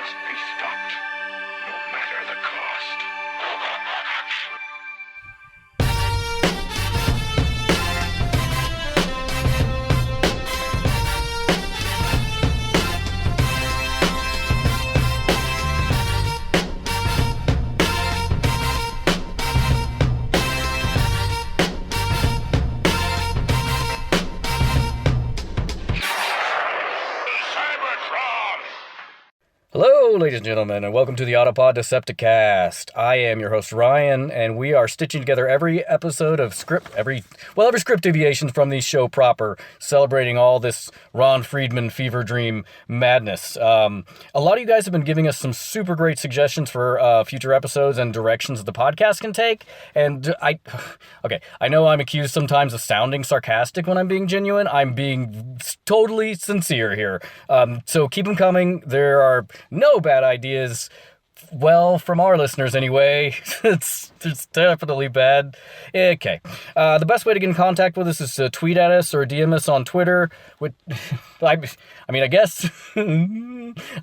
must be stopped, no matter the cost. Hello, ladies and gentlemen, and welcome to the Autobot Decepticast. I am your host, Ryan, and we are stitching together every episode of every script deviations from the show proper, celebrating all this Ron Friedman fever dream madness. A lot of you guys have been giving us some super great suggestions for future episodes and directions that the podcast can take, and I know I'm accused sometimes of sounding sarcastic when I'm being genuine. I'm being totally sincere here. So keep them coming. There are no bad ideas. Well, from our listeners anyway. it's definitely bad. Okay. The best way to get in contact with us is to tweet at us or DM us on Twitter. I guess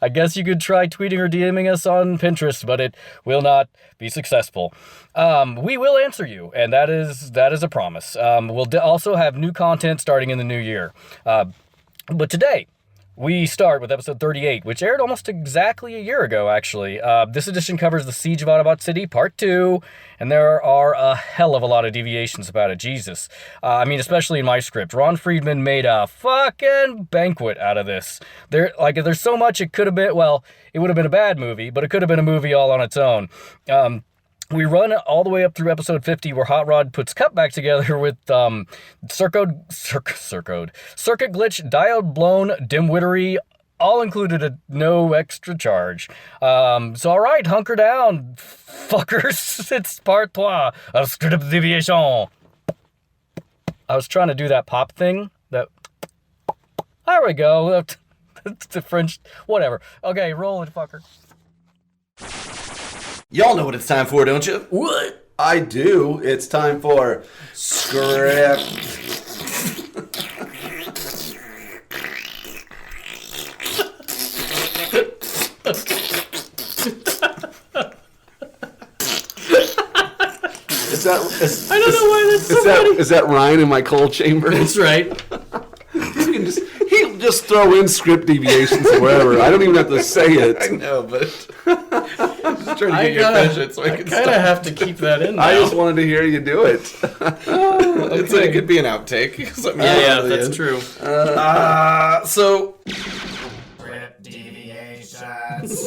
I guess you could try tweeting or DMing us on Pinterest, but it will not be successful. We will answer you, and that is a promise. We'll also have new content starting in the new year. But today, we start with episode 38, which aired almost exactly a year ago, actually. This edition covers the Siege of Autobot City, Part 2, and there are a hell of a lot of deviations about it, Jesus. Especially in my script. Ron Friedman made a fucking banquet out of this. There's so much it could have been, well, it would have been a bad movie, but it could have been a movie all on its own. We run all the way up through episode 50, where Hot Rod puts Cup back together with circuit glitch, diode blown, dimwittery, all included at no extra charge. So all right, hunker down, fuckers. It's part 3 of Script Deviation. I was trying to do that pop thing. There we go. That's the French, whatever. Okay, roll it, fucker. Y'all know what it's time for, don't you? What? I do. It's time for script. I don't know why that's so funny. Is that Ryan in my cold chamber? That's right. He'll just throw in script deviations wherever. I don't even have to say it. I know, but I'm just trying to get your attention so I can kind of have to keep that in now. I just wanted to hear you do it. It could be an outtake. Yeah, that's true. So Script deviations.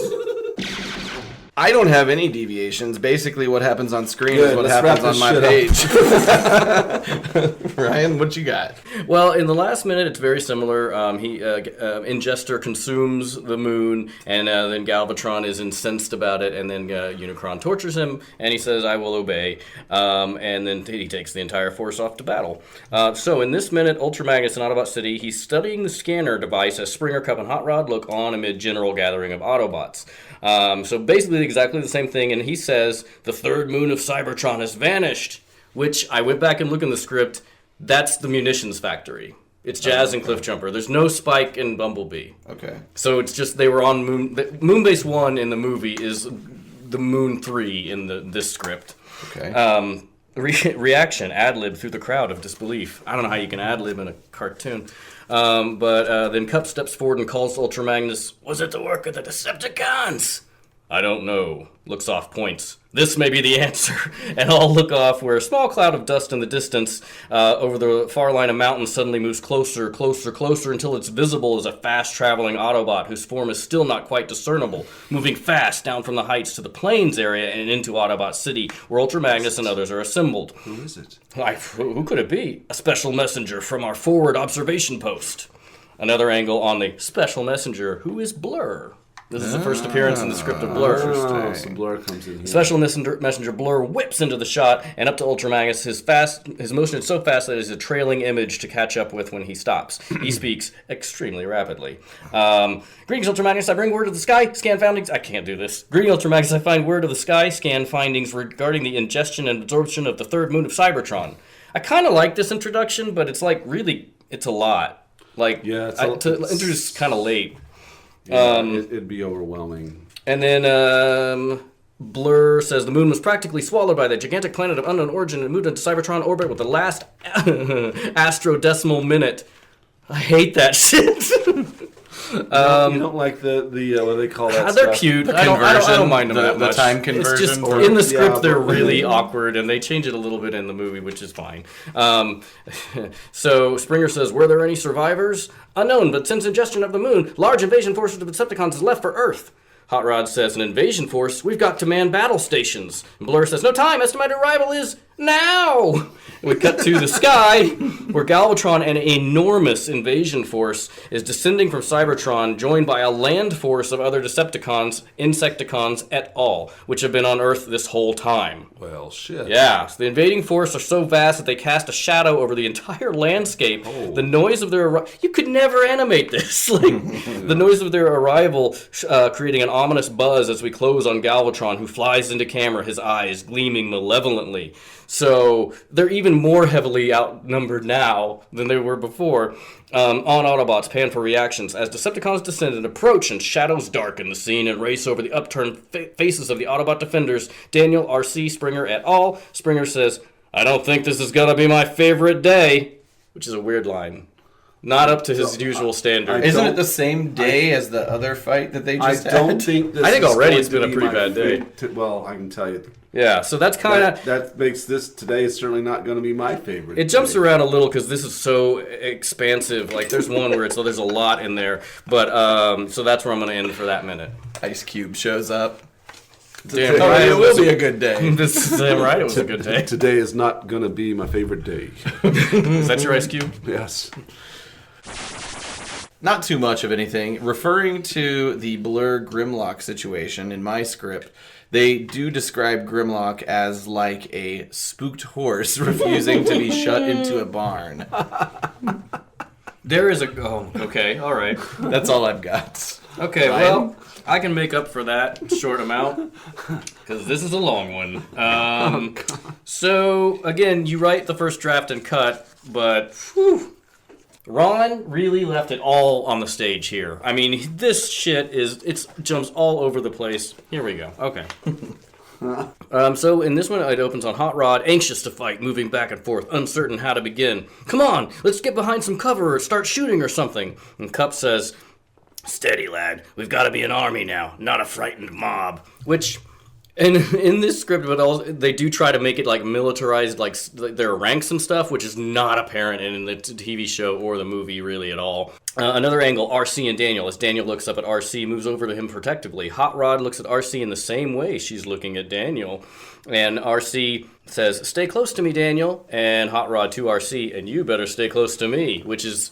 I don't have any deviations. Basically, what happens on screen is what let's happens wrap on my this page. Ryan, what you got? Well, in the last minute, it's very similar. Ingester consumes the moon, and then Galvatron is incensed about it, and then Unicron tortures him, and he says, "I will obey," and then he takes the entire force off to battle. So in this minute, Ultra Magnus in Autobot City, he's studying the scanner device as Springer, Cup, and Hot Rod look on amid general gathering of Autobots. So basically exactly the same thing, and he says, "The third moon of Cybertron has vanished," which I went back and looked in the script. That's the munitions factory. It's Jazz and Cliffjumper. There's no Spike and Bumblebee. Okay. So it's just they were on Moon. Moonbase 1 in the movie is the Moon 3 in this script. Okay. Reaction, ad-lib through the crowd of disbelief. I don't know how you can ad-lib in a cartoon. But then Cup steps forward and calls Ultra Magnus, "Was it the work of the Decepticons?" "I don't know." Looks off, points. "This may be the answer." And all look off, where a small cloud of dust in the distance over the far line of mountains suddenly moves closer, until it's visible as a fast-traveling Autobot whose form is still not quite discernible, moving fast down from the heights to the plains area and into Autobot City, where Ultra Magnus and others are assembled. Who is it? Who could it be? "A special messenger from our forward observation post." Another angle on the special messenger, who is Blur. This is the first appearance in the script of Blur. Oh, so Blur comes in here. Special messenger Blur whips into the shot and up to Ultra Magnus. His motion is so fast that it is a trailing image to catch up with when he stops. He speaks extremely rapidly. "Greetings, Ultra Magnus. I bring word of the sky. Scan findings." I can't do this. "Greetings, Ultra Magnus. I find word of the sky. Scan findings regarding the ingestion and absorption of the third moon of Cybertron." I kind of like this introduction, but it's like really, it's a lot. Like, Yeah, to introduce kind of late. Yeah, it'd be overwhelming. And then Blur says the moon was practically swallowed by the gigantic planet of unknown origin and moved into Cybertron orbit with the last astrodecimal minute. I hate that shit. You don't like the what do they call that? They're stuff? cute. I don't mind them that much. The time conversion. It's just in the script they're really awkward, and they change it a little bit in the movie, which is fine. So Springer says, were there any survivors? Unknown, but since ingestion of the moon, large invasion forces of Decepticons has left for Earth. Hot Rod says, an invasion force? We've got to man battle stations. And Blur says, no time, estimated arrival is now. We cut to the sky, where Galvatron, an enormous invasion force, is descending from Cybertron, joined by a land force of other Decepticons, Insecticons et al., which have been on Earth this whole time. Well, shit. Yeah, so the invading force are so vast that they cast a shadow over the entire landscape. Oh. The noise of their you could never animate this. The noise of their arrival, creating an ominous buzz as we close on Galvatron, who flies into camera, his eyes gleaming malevolently. So they're even more heavily outnumbered now than they were before. On Autobots, pan for reactions. As Decepticons descend and approach and shadows darken the scene and race over the upturned faces of the Autobot defenders, Daniel, Arcee, Springer et al. Springer says, I don't think this is going to be my favorite day, which is a weird line. Not up to his usual standard. Isn't it the same day as the other fight that they just had? I don't think this I think is already going it's been to a be pretty my bad day. Well, I can tell you. Yeah, so that's kind of... That makes this today is certainly not going to be my favorite. It jumps day. around a little because this is so expansive. Like, there's one where there's a lot in there. But, so that's where I'm going to end for that minute. Ice Cube shows up. Damn Oh, right. it will be a good day. This is damn right. It was a good day. Today is not going to be my favorite day. Is that your Ice Cube? Yes. Not too much of anything. Referring to the Blur Grimlock situation in my script, they do describe Grimlock as like a spooked horse refusing to be shut into a barn. There is a... Oh, okay. All right. That's all I've got. Okay, well, I can make up for that short amount because this is a long one. So, again, you write the first draft and cut, but... Whew, Ron really left it all on the stage here. I mean, this shit it jumps all over the place. Here we go. Okay. So in this one, it opens on Hot Rod, anxious to fight, moving back and forth, uncertain how to begin. Come on, let's get behind some cover or start shooting or something. And Cup says, steady, lad. We've got to be an army now, not a frightened mob. Which... And in this script, but also, they do try to make it like militarized, like their ranks and stuff, which is not apparent in the TV show or the movie really at all. Another angle, Arcee and Daniel. As Daniel looks up at Arcee, moves over to him protectively. Hot Rod looks at Arcee in the same way she's looking at Daniel. And Arcee says, stay close to me, Daniel. And Hot Rod to Arcee, and you better stay close to me, which is...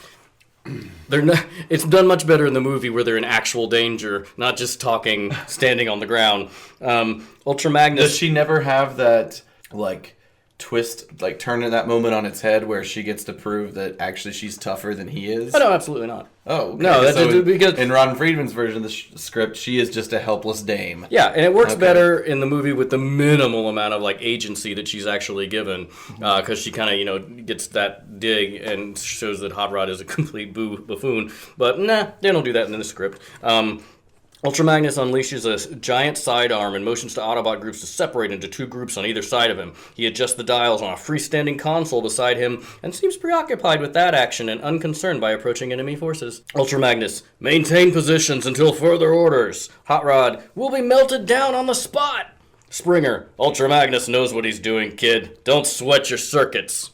It's done much better in the movie where they're in actual danger, not just talking, standing on the ground. Ultra Magnus... Does she never have that, like, twist, like, turn that moment on its head where she gets to prove that actually she's tougher than he is? Oh, no, absolutely not. Oh, okay. No, that's because... In Ron Friedman's version of the script, she is just a helpless dame. Yeah, and it works better in the movie with the minimal amount of, like, agency that she's actually given, because she kind of, gets that dig and shows that Hot Rod is a complete buffoon. But, nah, they don't do that in the script. Ultra Magnus unleashes a giant sidearm and motions to Autobot groups to separate into two groups on either side of him. He adjusts the dials on a freestanding console beside him and seems preoccupied with that action and unconcerned by approaching enemy forces. Ultra Magnus, maintain positions until further orders. Hot Rod, we'll be melted down on the spot. Springer, Ultra Magnus knows what he's doing, kid. Don't sweat your circuits.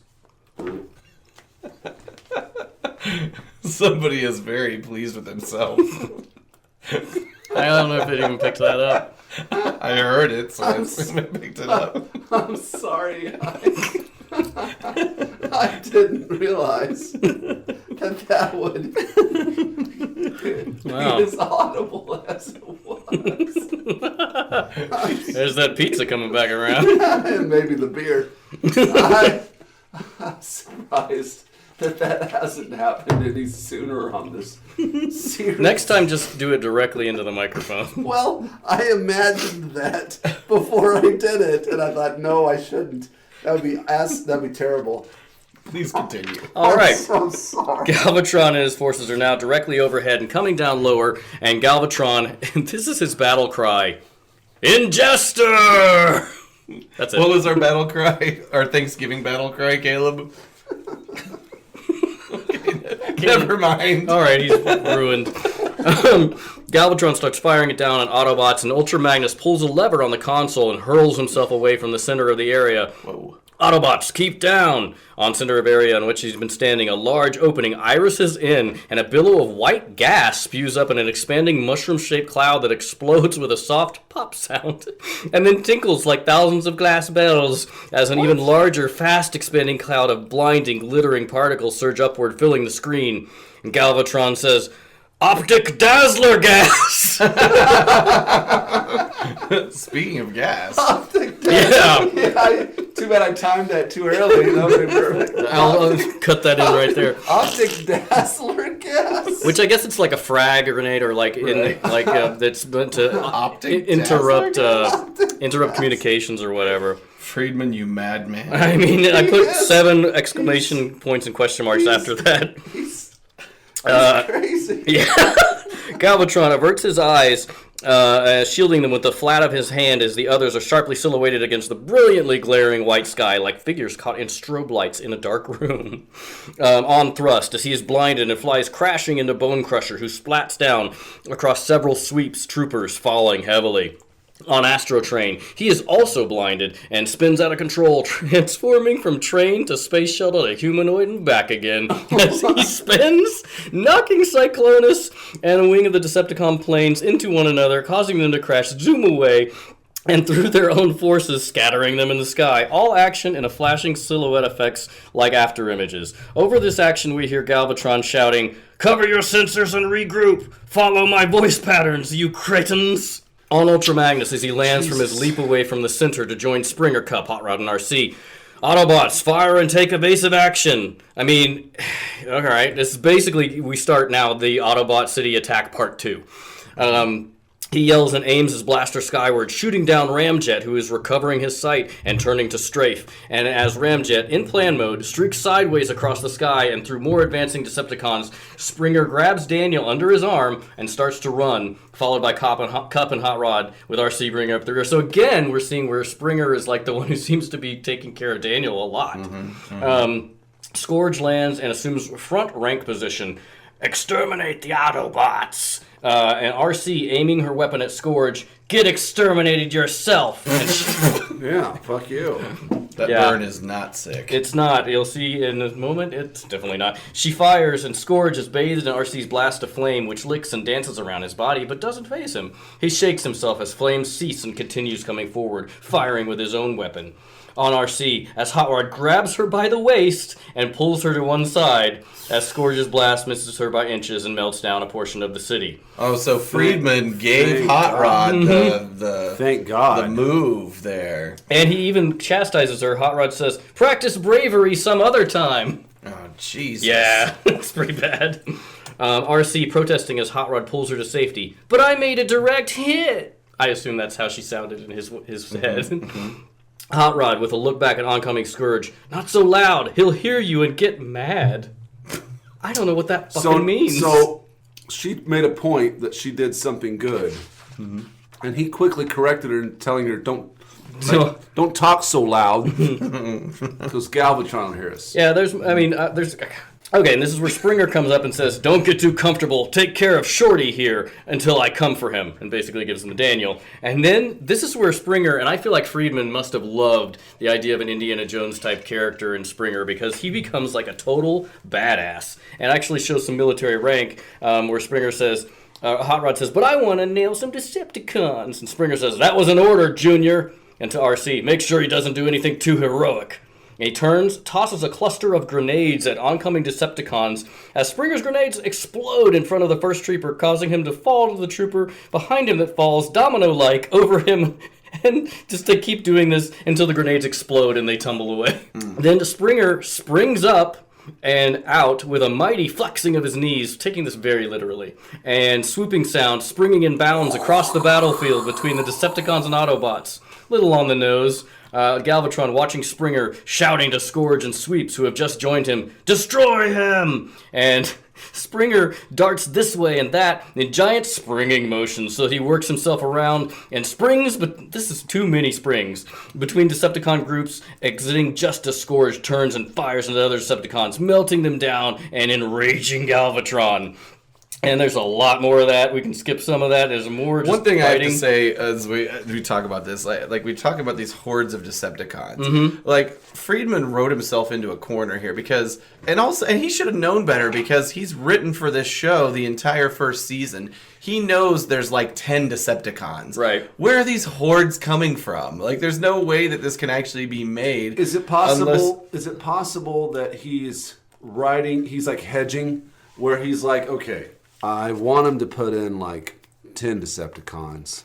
Somebody is very pleased with himself. I don't know if it even picked that up. I heard it, so I assume it picked it up. I'm sorry. I didn't realize that would be as audible as it was. There's that pizza coming back around. And maybe the beer. I'm surprised that hasn't happened any sooner on this series. Next time, just do it directly into the microphone. Well, I imagined that before I did it, and I thought, no, I shouldn't. That'd be terrible. Please continue. All right. I'm sorry. Galvatron and his forces are now directly overhead and coming down lower, and Galvatron, and this is his battle cry, Ingester! That's it. What was our battle cry? Our Thanksgiving battle cry, Caleb? Never mind. All right, he's ruined. Galvatron starts firing it down on Autobots, and Ultra Magnus pulls a lever on the console and hurls himself away from the center of the area. Whoa. Autobots, keep down! On center of area on which he's been standing, a large opening irises in, and a billow of white gas spews up in an expanding mushroom-shaped cloud that explodes with a soft pop sound, and then tinkles like thousands of glass bells as an even larger, fast-expanding cloud of blinding, glittering particles surge upward, filling the screen. And Galvatron says, Optic Dazzler Gas! Speaking of gas. Yeah. Too bad I timed that too early. That would be perfect. I'll cut that in right there. Optic Dazzler Gas. Which I guess it's like a frag grenade, or like that's meant to interrupt communications or whatever. Friedman, you madman. I mean, I put 7 exclamation points and question marks after that. He's crazy. Yeah. Galvatron averts his eyes, shielding them with the flat of his hand as the others are sharply silhouetted against the brilliantly glaring white sky like figures caught in strobe lights in a dark room. On thrust as he is blinded and flies crashing into Bone Crusher, who splats down across several sweeps troopers, falling heavily. On Astro Train, he is also blinded and spins out of control, transforming from train to space shuttle to humanoid and back again. As he spins, knocking Cyclonus and a wing of the Decepticon planes into one another, causing them to crash, zoom away, and through their own forces, scattering them in the sky. All action in a flashing silhouette effects like after images. Over this action, we hear Galvatron shouting, "Cover your sensors and regroup! Follow my voice patterns, you cretins!" On Ultra Magnus as he lands from his leap away from the center to join Springer Cup, Hot Rod, and Arcee. Autobots, fire and take evasive action. I mean, alright, this is basically, we start now the Autobot City attack part 2. He yells and aims his blaster skyward, shooting down Ramjet, who is recovering his sight and turning to strafe. And as Ramjet, in plan mode, streaks sideways across the sky and through more advancing Decepticons, Springer grabs Daniel under his arm and starts to run, followed by Cup and Hot Rod, with Arcee bringing up the rear. So again, we're seeing where Springer is like the one who seems to be taking care of Daniel a lot. Scourge lands and assumes front rank position. Exterminate the Autobots! And Arcee, aiming her weapon at Scourge, get exterminated yourself! And Yeah, fuck you. That burn is not sick. it's not. You'll see in a moment, it's definitely not. She fires, and Scourge is bathed in Arcee's blast of flame, which licks and dances around his body, but doesn't faze him. He shakes himself as flames cease and continues coming forward, firing with his own weapon. On Arcee, as Hot Rod grabs her by the waist and pulls her to one side, as Scourge's blast misses her by inches and melts down a portion of the city. Oh, so Friedman gave Thank Hot Rod Mm-hmm. the Thank God. the move there. And he even chastises her. Hot Rod says, "Practice bravery some other time." Oh, Jesus. Yeah, it's pretty bad. Arcee protesting as Hot Rod pulls her to safety. "But I made a direct hit." I assume that's how she sounded in his head. Hot Rod with a look back at oncoming Scourge. "Not so loud. He'll hear you and get mad." I don't know what that fucking means. So she made a point that she did something good, and he quickly corrected her, telling her, "Don't talk so loud, because Galvatron will hear us." Yeah, there's. Okay, and this is where Springer comes up and says, "Don't get too comfortable. Take care of Shorty here until I come for him," and basically gives him to Daniel. And then this is where Springer, and I feel like Friedman must have loved the idea of an Indiana Jones type character in Springer, because he becomes like a total badass and actually shows some military rank, where Springer says, Hot Rod says, "But I want to nail some Decepticons," and Springer says, "That was an order, Junior." And to Arcee, "Make sure he doesn't do anything too heroic." He turns, tosses a cluster of grenades at oncoming Decepticons as Springer's grenades explode in front of the first trooper, causing him to fall to the trooper behind him that falls domino-like over him, and just to keep doing this until the grenades explode and they tumble away. Then Springer springs up and out with a mighty flexing of his knees, taking this very literally, and swooping sound, springing in bounds across the battlefield between the Decepticons and Autobots. Little on the nose. Galvatron watching Springer shouting to Scourge and Sweeps, who have just joined him, "Destroy him!" And Springer darts this way and that in giant springing motions, so he works himself around and springs, but this is too many springs, between Decepticon groups, exiting just as Scourge turns and fires into other Decepticons, melting them down and enraging Galvatron. And there's a lot more of that. We can skip some of that. There's more just One thing fighting. I have to say as we talk about this, like we talk about these hordes of Decepticons. Mm-hmm. Like Friedman wrote himself into a corner here because, and he should have known better because he's written for this show the entire first season. He knows there's like 10 Decepticons. Right. Where are these hordes coming from? Like, there's no way that this can actually be made. Is it possible? Is it possible that he's writing? He's like hedging, where he's like, okay, I want him to put in like 10 Decepticons,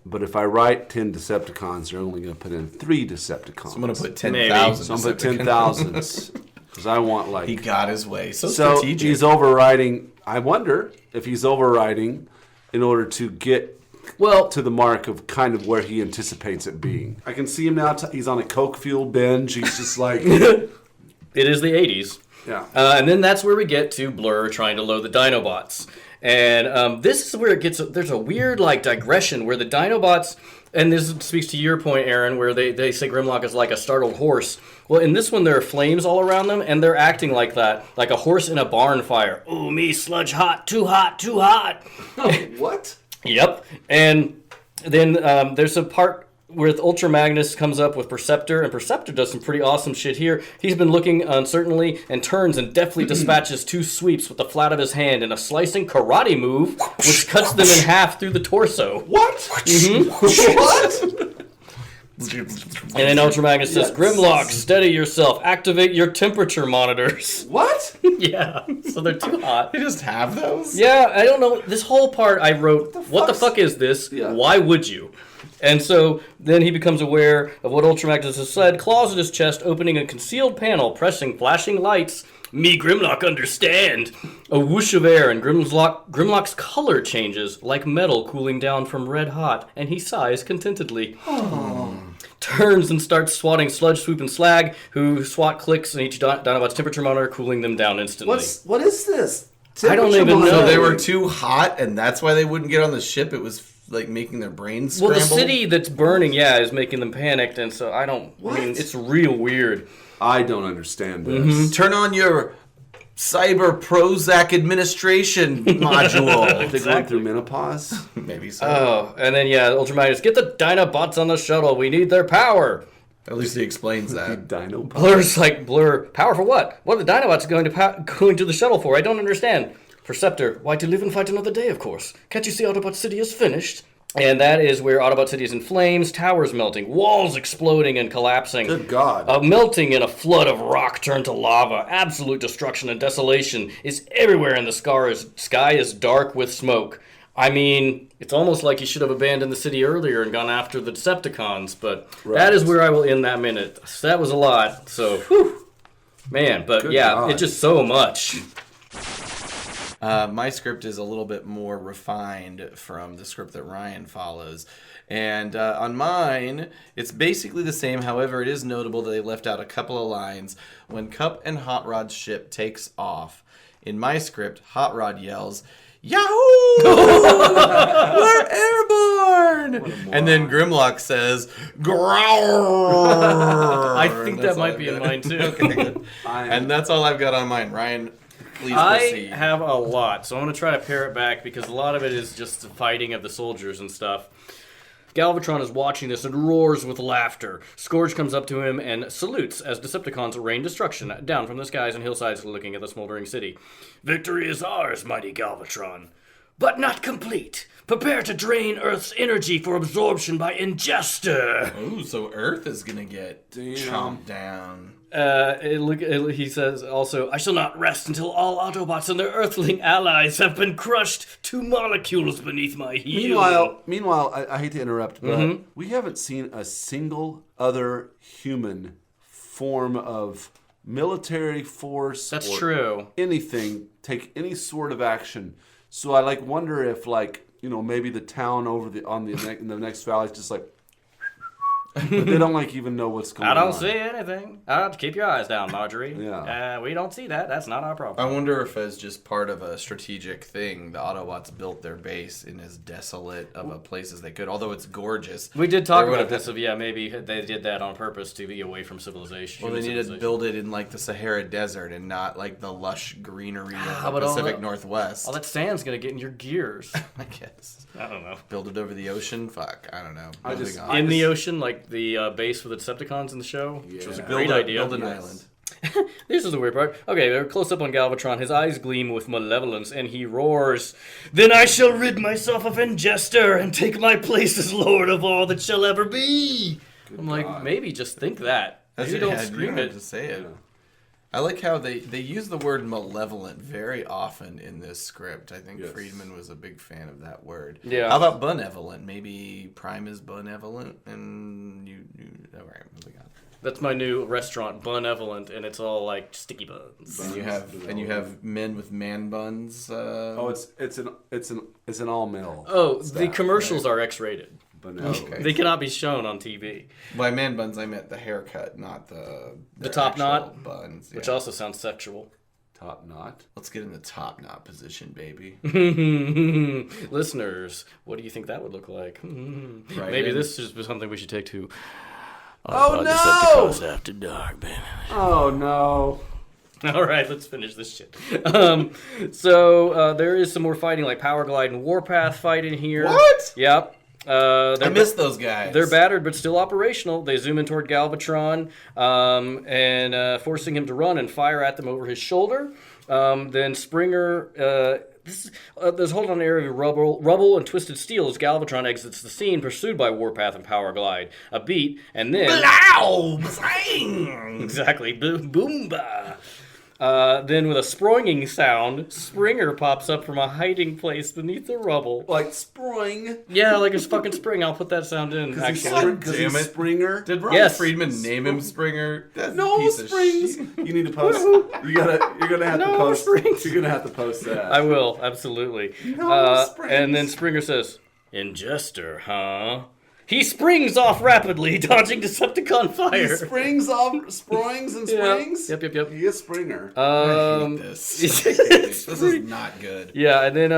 but if I write 10 Decepticons, they're only going to put in 3 Decepticons. So I'm going to put Maybe. 10,000. So I'm going to put 10,000s because I want like. He got his way. So So strategic. he's overriding. I wonder if he's overriding in order to get to the mark of kind of where he anticipates it being. I can see him now. He's on a coke fueled binge. He's just like, It is the 80s. yeah. And then that's where we get to Blur trying to load the Dinobots. And this is where it gets, there's a weird like digression where the Dinobots, and this speaks to your point, Aaron, where they say Grimlock is like a startled horse. Well, in this one, there are flames all around them, and they're acting like that, like a horse in a barn fire. Ooh, me sludge hot, too hot, too hot. What? Yep. And then there's a part where Ultra Magnus comes up with Perceptor, and Perceptor does some pretty awesome shit here. He's been looking uncertainly and turns and deftly dispatches 2 sweeps with the flat of his hand in a slicing karate move, which cuts them in half through the torso. What? What? And then Ultra Magnus says, "Grimlock, steady yourself. Activate your temperature monitors." What? Yeah, so they're too hot. They just have those? Yeah, I don't know. This whole part I wrote, what the fuck's- fuck is this? Yeah. Why would you? And so then he becomes aware of what Ultra Magnus has said, claws at his chest, opening a concealed panel, pressing flashing lights. Me Grimlock understand. A whoosh of air, and Grimlock's color changes, like metal cooling down from red hot, and he sighs contentedly. Turns and starts swatting Sludge, Swoop, and Slag, who swat clicks on each Dinobot's temperature monitor, cooling them down instantly. What is this? I don't even know. So they were too hot, and that's why they wouldn't get on the ship. It was like making their brains scramble. Well, the city that's burning, is making them panicked, and so I mean, it's real weird. I don't understand this. Turn on your Cyber Prozac administration module. They going through menopause? Maybe so. Oh, and then Ultra Magnus, get the Dinobots on the shuttle. We need their power. At least he explains that. Dino. Blur's like, Blur, power for what? What are the Dinobots going to the shuttle for? I don't understand. Perceptor, why to live and fight another day, of course. Can't you see Autobot City is finished? And that is where Autobot City is in flames, towers melting, walls exploding and collapsing. Good God. Melting in a flood of rock turned to lava. Absolute destruction and desolation is everywhere, and the sky is dark with smoke. I mean, it's almost like he should have abandoned the city earlier and gone after the Decepticons, but that is where I will end that minute. So that was a lot, so, whew. Man, but Good yeah, God. it's just so much. My script is a little bit more refined from the script that Ryan follows. And on mine, it's basically the same. However, it is notable that they left out a couple of lines. When Cup and Hot Rod's ship takes off, in my script, Hot Rod yells, "Yahoo! We're airborne!" And then Grimlock says, "Growl!" I think that might be in mine, too. Okay, good. And that's all I've got on mine. Ryan, please I proceed. have a lot, so I'm going to try to pare it back because a lot of it is just the fighting of the soldiers and stuff. Galvatron is watching this and roars with laughter. Scourge comes up to him and salutes as Decepticons rain destruction down from the skies and hillsides looking at the smoldering city. "Victory is ours, mighty Galvatron. But not complete. Prepare to drain Earth's energy for absorption by ingester." Ooh, so Earth is gonna get chomped down. He says also, "I shall not rest until all Autobots and their Earthling allies have been crushed to molecules beneath my heel." Meanwhile, I hate to interrupt, but we haven't seen a single other human form of military force. That's or true. Anything take any sort of action. So I wonder if maybe the town over in the next valley is just like. But they don't like even know what's going on. I don't see anything. Keep your eyes down, Marjorie. Yeah. We don't see that. That's not our problem. I wonder if as just part of a strategic thing, the Autobots built their base in as desolate of a place as they could, although it's gorgeous. We did talk about this. Maybe they did that on purpose to be away from civilization. Well, they needed to build it in like the Sahara Desert and not like the lush greenery of the Pacific Northwest. All that sand's going to get in your gears. I guess. I don't know. Build it over the ocean? Fuck, I don't know. In the ocean, like the base for the Decepticons in the show, which was a great idea. Build an island. This is the weird part. Okay, they're close up on Galvatron. His eyes gleam with malevolence, and he roars, "Then I shall rid myself of Ingester and take my place as Lord of all that shall ever be." I'm like, maybe just think that. Maybe don't scream it. To say it. I like how they use the word malevolent very often in this script. I think Friedman was a big fan of that word. Yeah. How about benevolent? Maybe Prime is benevolent, and you all right, moving on. That's my new restaurant, Bunevolent, and it's all like sticky buns. And you have men with man buns. It's an all male. Oh, the commercials are X-rated. Okay. They cannot be shown on TV. By man buns, I meant the haircut, not the top knot buns, which also sounds sexual. Top knot. Let's get in the top knot position, baby. Listeners, what do you think that would look like? Right Maybe this is something we should take to. Oh, no! Decepticons After Dark, baby. Oh no! All right, let's finish this shit. So there is some more fighting, like Power Glide and Warpath fight in here. What? Yep. I missed those guys. They're battered, but still operational. They zoom in toward Galvatron and forcing him to run and fire at them over his shoulder. Then Springer... there's a hold on an area of rubble and twisted steel as Galvatron exits the scene, pursued by Warpath and Power Glide. A beat, and then... Blow! Exactly. Boomba! Then with a sproinging sound, Springer pops up from a hiding place beneath the rubble. Like spring. Yeah, like it's fucking spring. I'll put that sound in, actually. Because he's Springer. Did Ron Friedman name him Springer? That's No springs. You need to post. You're gonna have to post. Springs. You're gonna have to post that. I will, absolutely. No springs. And then Springer says, "Ingester, huh?" He springs off rapidly, dodging Decepticon fire. He springs off, springs and springs. Yep. He is Springer. I hate this. This is not good. Yeah, and then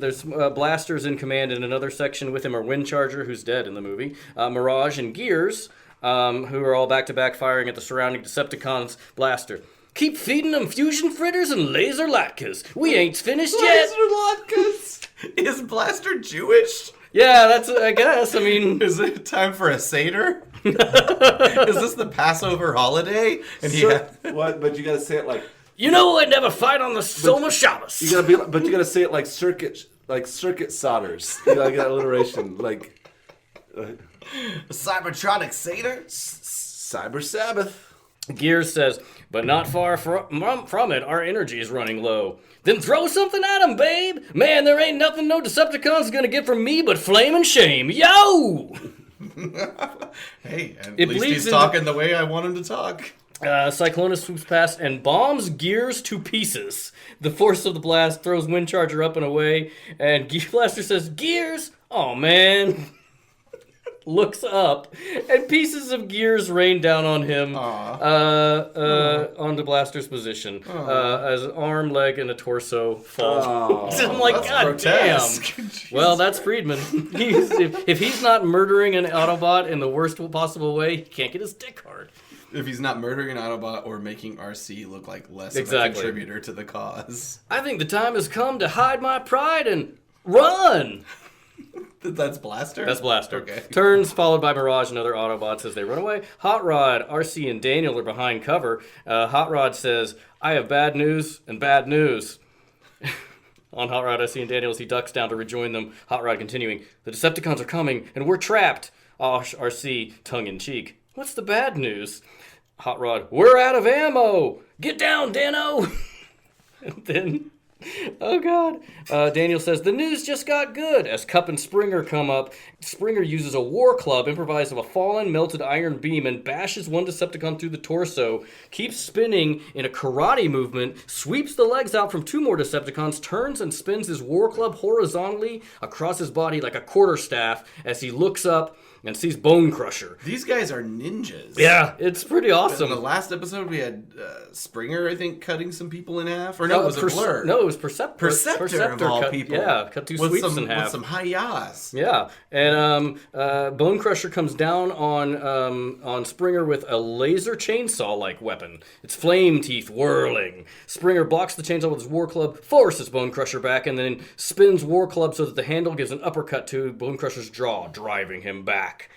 there's Blasters in command in another section. With him are Windcharger, who's dead in the movie, Mirage and Gears, who are all back-to-back firing at the surrounding Decepticons Blaster. Keep feeding them fusion fritters and laser latkes. We ain't finished yet. Laser latkes. Is Blaster Jewish? Yeah, that's, I guess. I mean... Is it time for a Seder? Is this the Passover holiday? And What? But you gotta say it like... You know I never fight on the Soma Shabbos. You gotta say it like circuit solders. You gotta get alliteration. Like... Cybertronic Seder? Cyber Sabbath. Gears says, but not far from it, our energy is running low. Then throw something at him, babe. Man, there ain't nothing no Decepticon's gonna get from me but flame and shame. Yo! Hey, at least he's talking the way I want him to talk. Cyclonus swoops past and bombs Gears to pieces. The force of the blast throws Windcharger up and away, and Blaster says, Gears? Oh, man. Looks up, and pieces of Gears rain down on him onto Blaster's position as an arm, leg, and a torso fall. I'm like, God damn. Well, that's Friedman. If he's not murdering an Autobot in the worst possible way, he can't get his dick hard. If he's not murdering an Autobot or making Arcee look like less of a contributor to the cause. I think the time has come to hide my pride and run. That's Blaster? That's Blaster. Okay. Turns, followed by Mirage and other Autobots as they run away. Hot Rod, Arcee, and Daniel are behind cover. Hot Rod says, I have bad news and bad news. On Hot Rod, Arcee, and Daniel as he ducks down to rejoin them. Hot Rod continuing, the Decepticons are coming and we're trapped. Arcee, tongue-in-cheek, what's the bad news? Hot Rod, we're out of ammo. Get down, Dano. And then... Oh, God. Daniel says, the news just got good. As Cup and Springer come up, Springer uses a war club improvised of a fallen, melted iron beam and bashes one Decepticon through the torso, keeps spinning in a karate movement, sweeps the legs out from two more Decepticons, turns and spins his war club horizontally across his body like a quarterstaff as he looks up and sees Bone Crusher. These guys are ninjas. Yeah, it's pretty In awesome. the last episode, we had Springer, I think, cutting some people in half. Or no, it was a Blur. No, it was Perceptor. Perceptor of all cut, people. Yeah, cut two sweeps in half. With some hi-yas. Yeah, and Bone Crusher comes down on Springer with a laser chainsaw-like weapon. Its flame teeth whirling. Springer blocks the chainsaw with his war club, forces Bone Crusher back, and then spins war club so that the handle gives an uppercut to Bone Crusher's jaw, driving him back.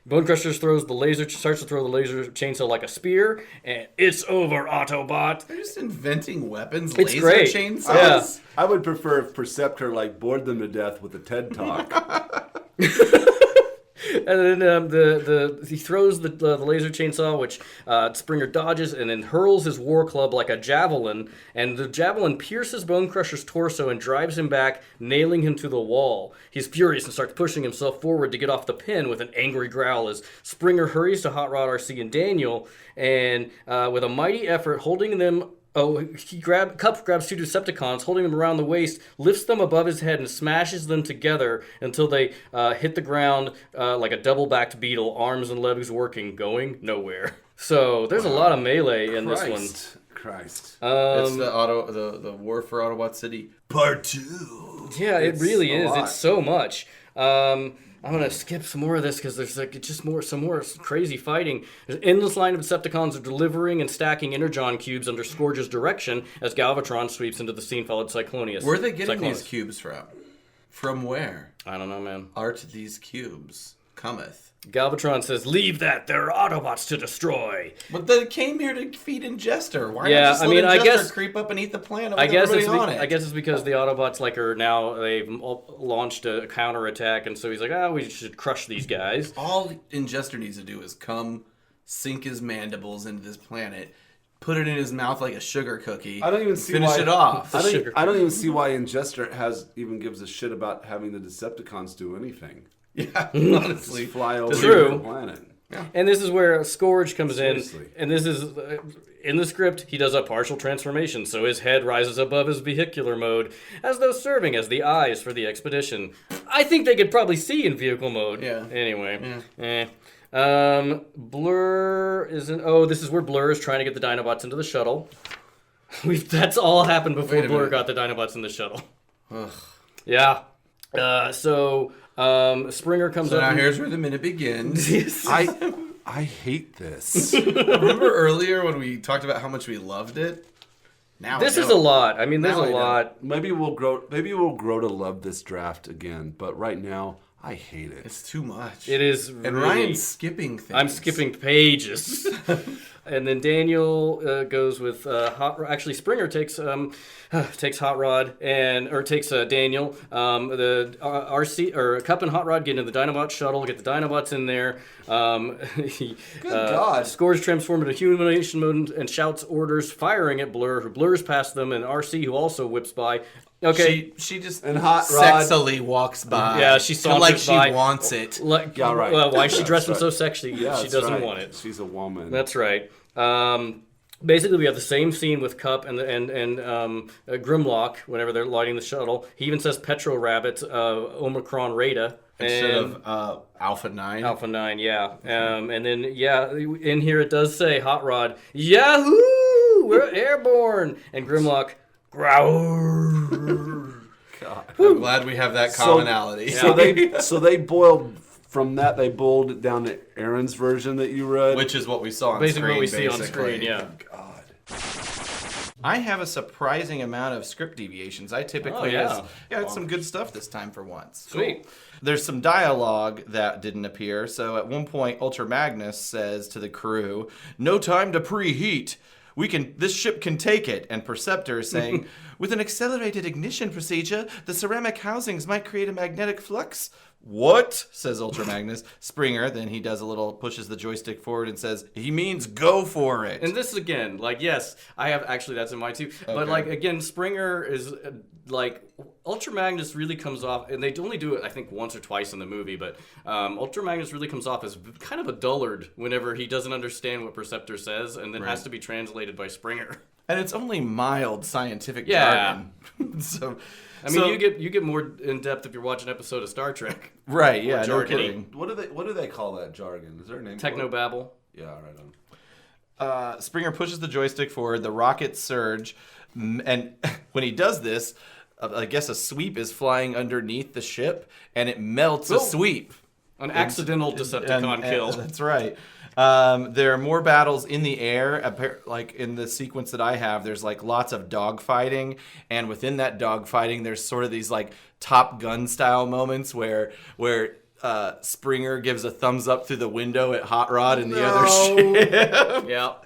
Bone Crusher starts to throw the laser chainsaw like a spear, and it's over, Autobot. They're just inventing weapons. It's laser great. chainsaws. Yeah. I would prefer if Perceptor bored them to death with a TED Talk. And then he throws the laser chainsaw, which Springer dodges, and then hurls his war club like a javelin. And the javelin pierces Bone Crusher's torso and drives him back, nailing him to the wall. He's furious and starts pushing himself forward to get off the pin with an angry growl as Springer hurries to Hot Rod, Arcee, and Daniel, and with a mighty effort, holding them. Cup grabs two Decepticons, holding them around the waist, lifts them above his head, and smashes them together until they hit the ground like a double-backed beetle, arms and legs working, going nowhere. So there's a lot of melee in this one. Christ. It's the War for Autobot City Part 2. Yeah, it really is. lot. It's so much. I'm gonna skip some more of this because there's some more crazy fighting. There's an endless line of Decepticons are delivering and stacking Energon cubes under Scourge's direction as Galvatron sweeps into the scene, followed Cyclonius. Where are they getting Cyclonus. these cubes from? From where? I don't know, man. Art these cubes cometh. Galvatron says, "Leave that. There are Autobots to destroy." But they came here to feed Ingester. Why Yeah, not just I let mean, I Ingester guess- creep up and eat the planet I with guess everybody on it? I guess it's because the Autobots they've launched a counterattack, and so he's like, we should crush these guys. All Ingester needs to do is come, sink his mandibles into this planet, put it in his mouth like a sugar cookie. I don't even see finish why, it off. I don't even see why Ingester gives a shit about having the Decepticons do anything. Yeah, honestly. Just fly over True. the planet. And this is where Scourge comes Seriously. in, and this is in the script. He does a partial transformation, so his head rises above his vehicular mode, as though serving as the eyes for the expedition. I think they could probably see in vehicle mode. Yeah. Anyway. Blur isn't. This is where Blur is trying to get the Dinobots into the shuttle. That's all happened before Wait a Blur minute. got the Dinobots in the shuttle. Yeah. Springer comes So up. now here's where the minute begins. I hate this. Remember earlier when we talked about how much we loved it? Now This I is don't. a lot. I mean, there's Now a I know. lot. Maybe we'll grow to love this draft again, but right now I hate it. It's too much. It is And really... Ryan's skipping things. I'm skipping pages. And then Daniel goes with Hot Rod. Actually, Springer takes Hot Rod takes Daniel. The Arcee or Cup and Hot Rod get into the Dinobot shuttle, get the Dinobots in there. Good God. Scourge transform into humanization mode and shouts orders, firing at Blur, who blurs past them, and Arcee, who also whips by. Okay. She just And Hot Rod- sexily walks by. Yeah, she saunters like she by. wants it. Like, Yeah, right. why is she That's dressing right. so sexy? Yeah, she that's doesn't right. want it. She's a woman. That's right. Basically, we have the same scene with Cup and Grimlock whenever they're lighting the shuttle. He even says Petro Rabbit, Omicron Rada. Instead and of Alpha 9. Alpha 9, yeah. And then, in here it does say Hot Rod, Yahoo! We're airborne! And Grimlock, growl. I'm glad we have that commonality. So they boiled from that. They boiled it down to Aaron's version that you read. Which is what we saw on Basically screen. what we see on basically. screen, yeah. God. I have a surprising amount of script deviations. I typically had some good stuff this time for once. Sweet. There's some dialogue that didn't appear. So at one point, Ultra Magnus says to the crew, "No time to preheat. This ship can take it." And Perceptor is saying, "With an accelerated ignition procedure, the ceramic housings might create a magnetic flux." "What?" says Ultra Magnus. Springer, then he does pushes the joystick forward and says, "He means go for it." And this again, yes, I have actually that's in my too. But Okay. again, Springer is Ultra Magnus really comes off, and they only do it I think once or twice in the movie. But Ultra Magnus really comes off as kind of a dullard whenever he doesn't understand what Perceptor says, and then has to be translated by Springer. And it's only mild scientific Yeah. jargon. So, I mean, you get more in depth if you're watching an episode of Star Trek. right? Yeah, no jargony. kidding. What do they call that jargon? Is there a name? Technobabble. Yeah, right on. Springer pushes the joystick forward. The rockets surge, and when he does this, I guess a sweep is flying underneath the ship, and it melts a sweep. An accidental Decepticon kill. That's right. There are more battles in the air. Like in the sequence that I have, there's like lots of dogfighting, and within that dogfighting, there's sort of these like Top Gun style moments where Springer gives a thumbs up through the window at Hot Rod and the other ship. Yeah.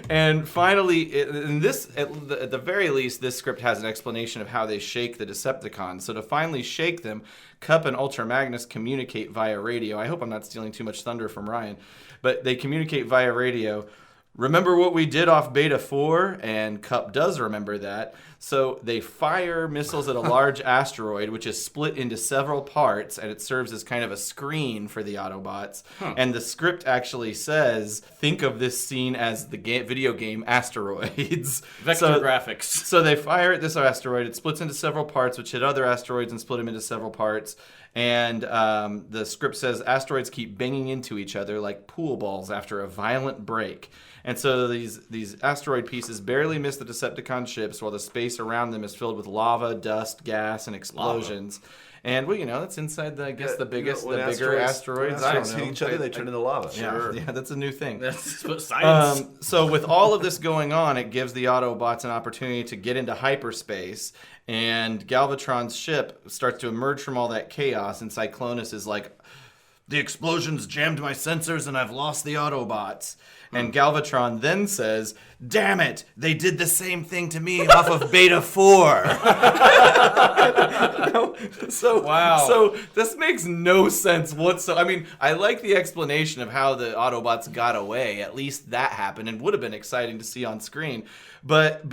And finally, at the very least, this script has an explanation of how they shake the Decepticons. So to finally shake them, Cup and Ultra Magnus communicate via radio. I hope I'm not stealing too much thunder from Ryan, but they communicate via radio. Remember what we did off Beta 4? And Cup does remember that. So they fire missiles at a large asteroid, which is split into several parts, and it serves as kind of a screen for the Autobots. And the script actually says, think of this scene as the video game Asteroids. Vector graphics. So they fire at this asteroid. It splits into several parts, which hit other asteroids and split them into several parts. And the script says asteroids keep banging into each other like pool balls after a violent break. And so these asteroid pieces barely miss the Decepticon ships, while the space around them is filled with lava, dust, gas, and explosions. And well, that's inside the bigger asteroids. I don't know. Hit each other, they turn into lava. Yeah, that's a new thing. That's what science. So with all of this going on, it gives the Autobots an opportunity to get into hyperspace, and Galvatron's ship starts to emerge from all that chaos, and Cyclonus is like, the explosions jammed my sensors and I've lost the Autobots. And Galvatron then says, damn it, they did the same thing to me off of Beta 4. So this makes no sense whatsoever. I mean, I like the explanation of how the Autobots got away. At least that happened and would have been exciting to see on screen. But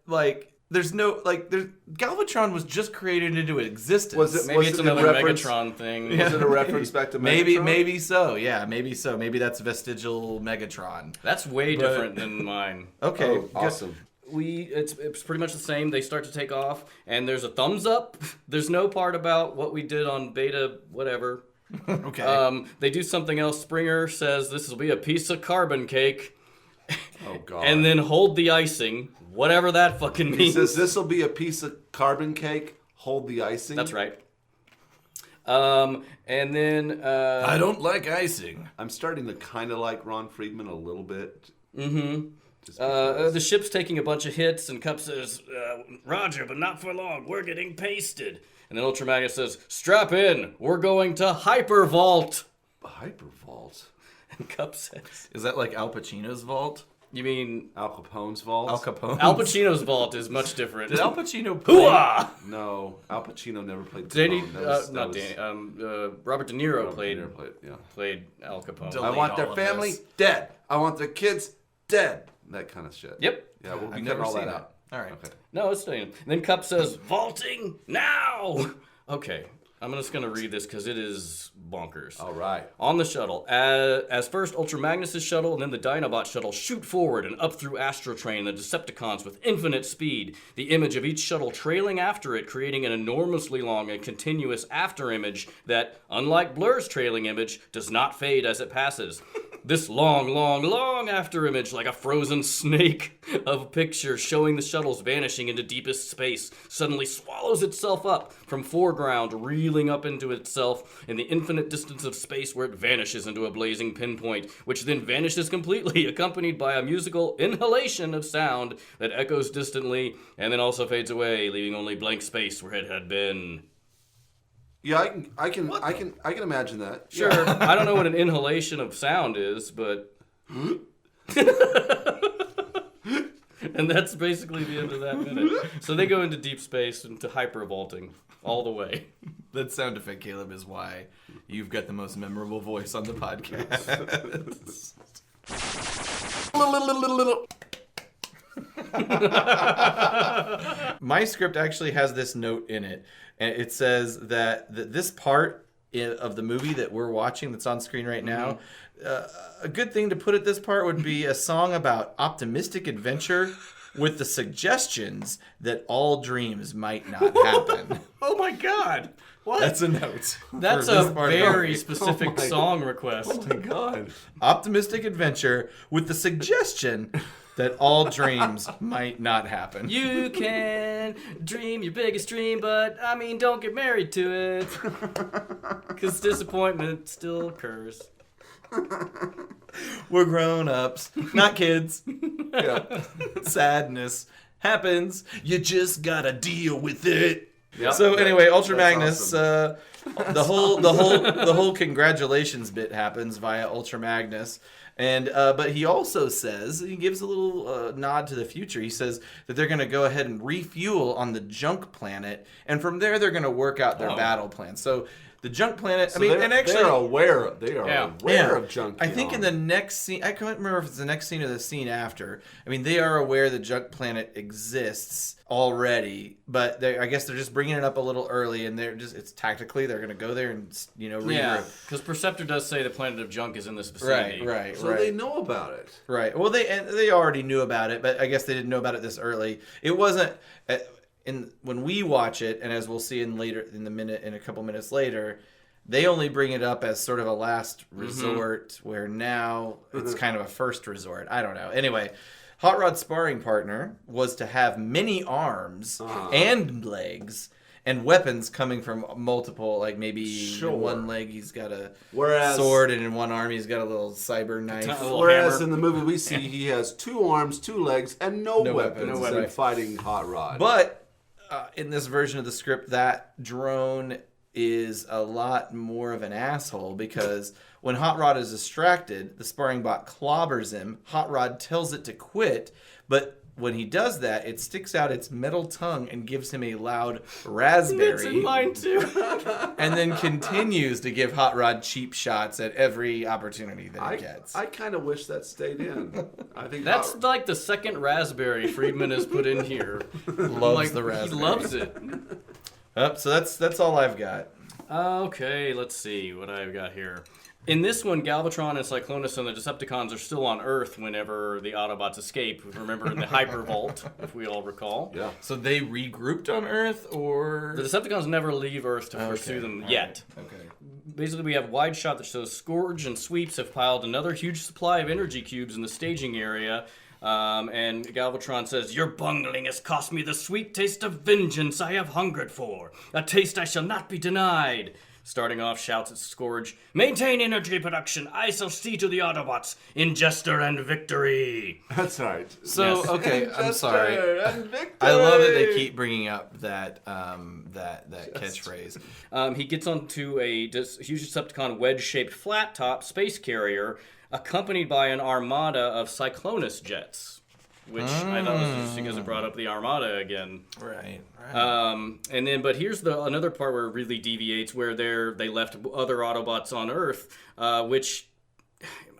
like, Galvatron was just created into existence. Maybe it's another Megatron thing. Was it a reference back to Megatron? Maybe so. Yeah, maybe so. Maybe that's vestigial Megatron. That's way different than mine. Okay, awesome. It's pretty much the same. They start to take off, and there's a thumbs up. There's no part about what we did on Beta whatever. Okay. They do something else. Springer says this will be a piece of carbon cake. Oh, God. And then hold the icing, whatever that fucking means. He says this will be a piece of carbon cake, hold the icing. That's right. And then... I don't like icing. I'm starting to kind of like Ron Friedman a little bit. Mm-hmm. The ship's taking a bunch of hits, and Cup says, Roger, but not for long. We're getting pasted. And then Ultra Magnus says, strap in. We're going to Hypervault. Hypervault? And Cup says... Is that like Al Pacino's vault? You mean... Al Capone's vault? Al Capone? Al Pacino's vault is much different. Did Al Pacino play? Hooah! No, Al Pacino never played Danny... Capone. Robert De Niro played Al Capone. Delete I want all their of family this. dead. I want their kids dead. That kind of shit. Yep. Yeah, we'll be I've cutting never all seen that that. out. All right. Okay. No, it's staying. And then Cup says, vaulting now! Okay, I'm just going to read this because it is bonkers. All right. On the shuttle, as first Ultra Magnus' shuttle and then the Dinobot shuttle shoot forward and up through Astrotrain, the Decepticons with infinite speed. The image of each shuttle trailing after it, creating an enormously long and continuous after image that, unlike Blur's trailing image, does not fade as it passes. This long, long, long after image, like a frozen snake of a picture showing the shuttles vanishing into deepest space, suddenly swallows itself up from foreground, reeling up into itself in the infinite distance of space where it vanishes into a blazing pinpoint, which then vanishes completely, accompanied by a musical inhalation of sound that echoes distantly and then also fades away, leaving only blank space where it had been. Yeah, I can imagine that. Sure. I don't know what an inhalation of sound is, but... And that's basically the end of that minute. So they go into deep space and to hypervaulting all the way. That sound effect, Caleb, is why you've got the most memorable voice on the podcast. My script actually has this note in it, and it says that this part of the movie that we're watching that's on screen right now, a good thing to put at this part would be a song about optimistic adventure with the suggestions that all dreams might not happen. Oh my God! What? That's a note. That's for a this part of very the- specific song request. Oh my God. optimistic adventure with the suggestion that all dreams might not happen. You can dream your biggest dream, but I mean, don't get married to it, because disappointment still occurs. We're grown-ups, not kids. Yeah. Sadness happens. You just gotta deal with it. Yep. So anyway, Ultra That's Magnus, awesome. the whole congratulations bit happens via Ultra Magnus. And but he also says, he gives a little nod to the future. He says that they're going to go ahead and refuel on the junk planet, and from there they're going to work out their battle plan. So the junk planet, So I mean, they're, and actually they're aware. They are Yeah. aware of junk. I think in the next scene, I can't remember if it's the next scene or the scene after. I mean, they are aware the junk planet exists already, but I guess they're just bringing it up a little early, and it's tactically they're going to go there and regroup. Yeah, because Perceptor does say the planet of junk is in this vicinity. Right. So they know about it. Right. Well, they already knew about it, but I guess they didn't know about it this early. It wasn't when we watch it, and as we'll see in a couple minutes later, they only bring it up as sort of a last resort, where now it's kind of a first resort. I don't know. Anyway, Hot Rod's sparring partner was to have many arms and legs and weapons coming from multiple, like maybe in one leg he's got a sword, and in one arm he's got a little cyber knife. Whereas in the movie we see he has 2 arms, 2 legs, and no weapons No weapons. in fighting Hot Rod. But in this version of the script, that drone is a lot more of an asshole, because when Hot Rod is distracted, the sparring bot clobbers him. Hot Rod tells it to quit, but when he does that, it sticks out its metal tongue and gives him a loud raspberry. It's in mine too. And then continues to give Hot Rod cheap shots at every opportunity that he gets. I kind of wish that stayed in. I think That's like the second raspberry Friedman has put in here. Loves the raspberry. He loves it. So that's all I've got. Okay, let's see what I've got here. In this one, Galvatron and Cyclonus and the Decepticons are still on Earth whenever the Autobots escape. Remember in the Hyper Vault, if we all recall. Yeah. So they regrouped on Earth, or The Decepticons never leave Earth to pursue them yet. Okay. Basically, we have wide shot that shows Scourge and Sweeps have piled another huge supply of energy cubes in the staging area. And Galvatron says, "Your bungling has cost me the sweet taste of vengeance I have hungered for. A taste I shall not be denied." Starting off, shouts at Scourge, "Maintain energy production. I shall see to the Autobots in Jester and victory." That's right. So Yes. okay, I'm sorry. And victory! I love that they keep bringing up that catchphrase. He gets onto a huge Decepticon wedge-shaped flat-top space carrier, accompanied by an armada of Cyclonus jets, which I thought was interesting as it brought up the armada again. Right. But here's another part where it really deviates, where they left other Autobots on Earth, which,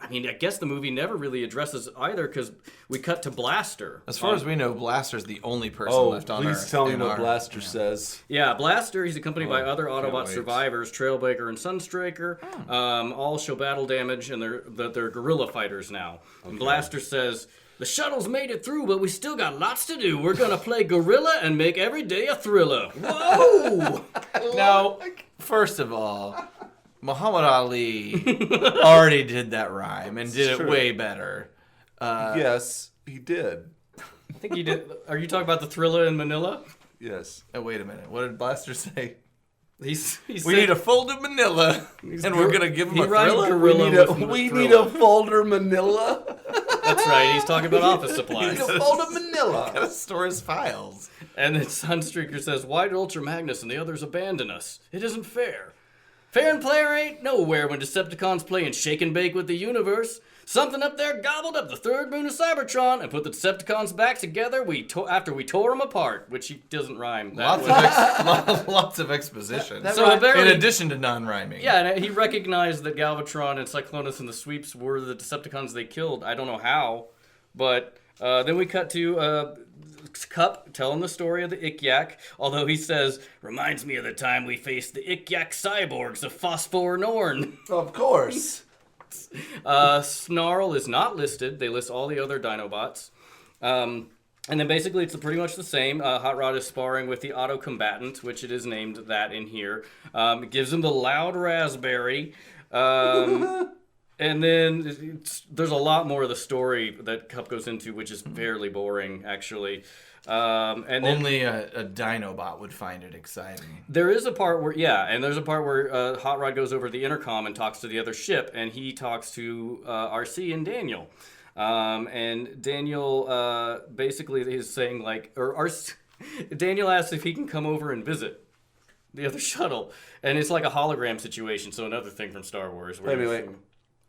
I mean, I guess the movie never really addresses either, because we cut to Blaster. As far as we know, Blaster's the only person left on Earth. Please tell me in what our- Blaster says. Yeah, Blaster, he's accompanied by other Autobot wait. survivors, Trailbreaker and Sunstriker. All show battle damage, and they're guerrilla fighters now. And Blaster says, "The shuttle's made it through, but we still got lots to do. We're gonna play gorilla and make every day a thriller." Whoa! Now, first of all, Muhammad Ali already did that rhyme and did it true. way better. Yes, he did. I think he did. Are you talking about the thriller in Manila? Yes. Oh, wait a minute. What did Blaster say? We We need a fold of Manila, and we're gonna give him he a rhymed thriller. gorilla with We thriller. need a folder Manila. That's right. He's talking about office supplies. A folder Manila. Gotta store his files. And then Sunstreaker says, "Why did Ultra Magnus and the others abandon us? It isn't fair. Fair and player ain't nowhere when Decepticons play and shake and bake with the universe. Something up there gobbled up the third moon of Cybertron and put the Decepticons back together after we tore them apart," which he doesn't rhyme. That was- Lots of exposition. So apparently- in addition to non-rhyming. Yeah, and he recognized that Galvatron and Cyclonus and the Sweeps were the Decepticons they killed. I don't know how, but then we cut to Cup telling the story of the Ikyak, although he says, "Reminds me of the time we faced the Ikyak cyborgs of Phosphor and Orn." Of course. Snarl is not listed. They list all the other Dinobots. And then basically it's pretty much the same. Hot Rod is sparring with the auto combatant, which it is named that in here. It gives him the loud raspberry. And then there's a lot more of the story that Cup goes into, which is fairly boring, actually. And then, Only a Dinobot would find it exciting. there is a part where, there's a part where Hot Rod goes over the intercom and talks to the other ship, and he talks to Arcee and Daniel. And Daniel basically is saying, like, Daniel asks if he can come over and visit the other shuttle. And it's like a hologram situation, so another thing from Star Wars. Wait.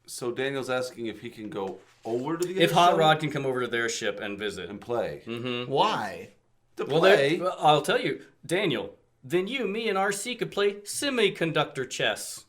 So Daniel's asking if he can go over to the If other Hot shuttle Rod can come over to their ship and visit. and play. Why? To Well, play. I'll tell you, Daniel, then you, me, and Arcee could play semiconductor chess.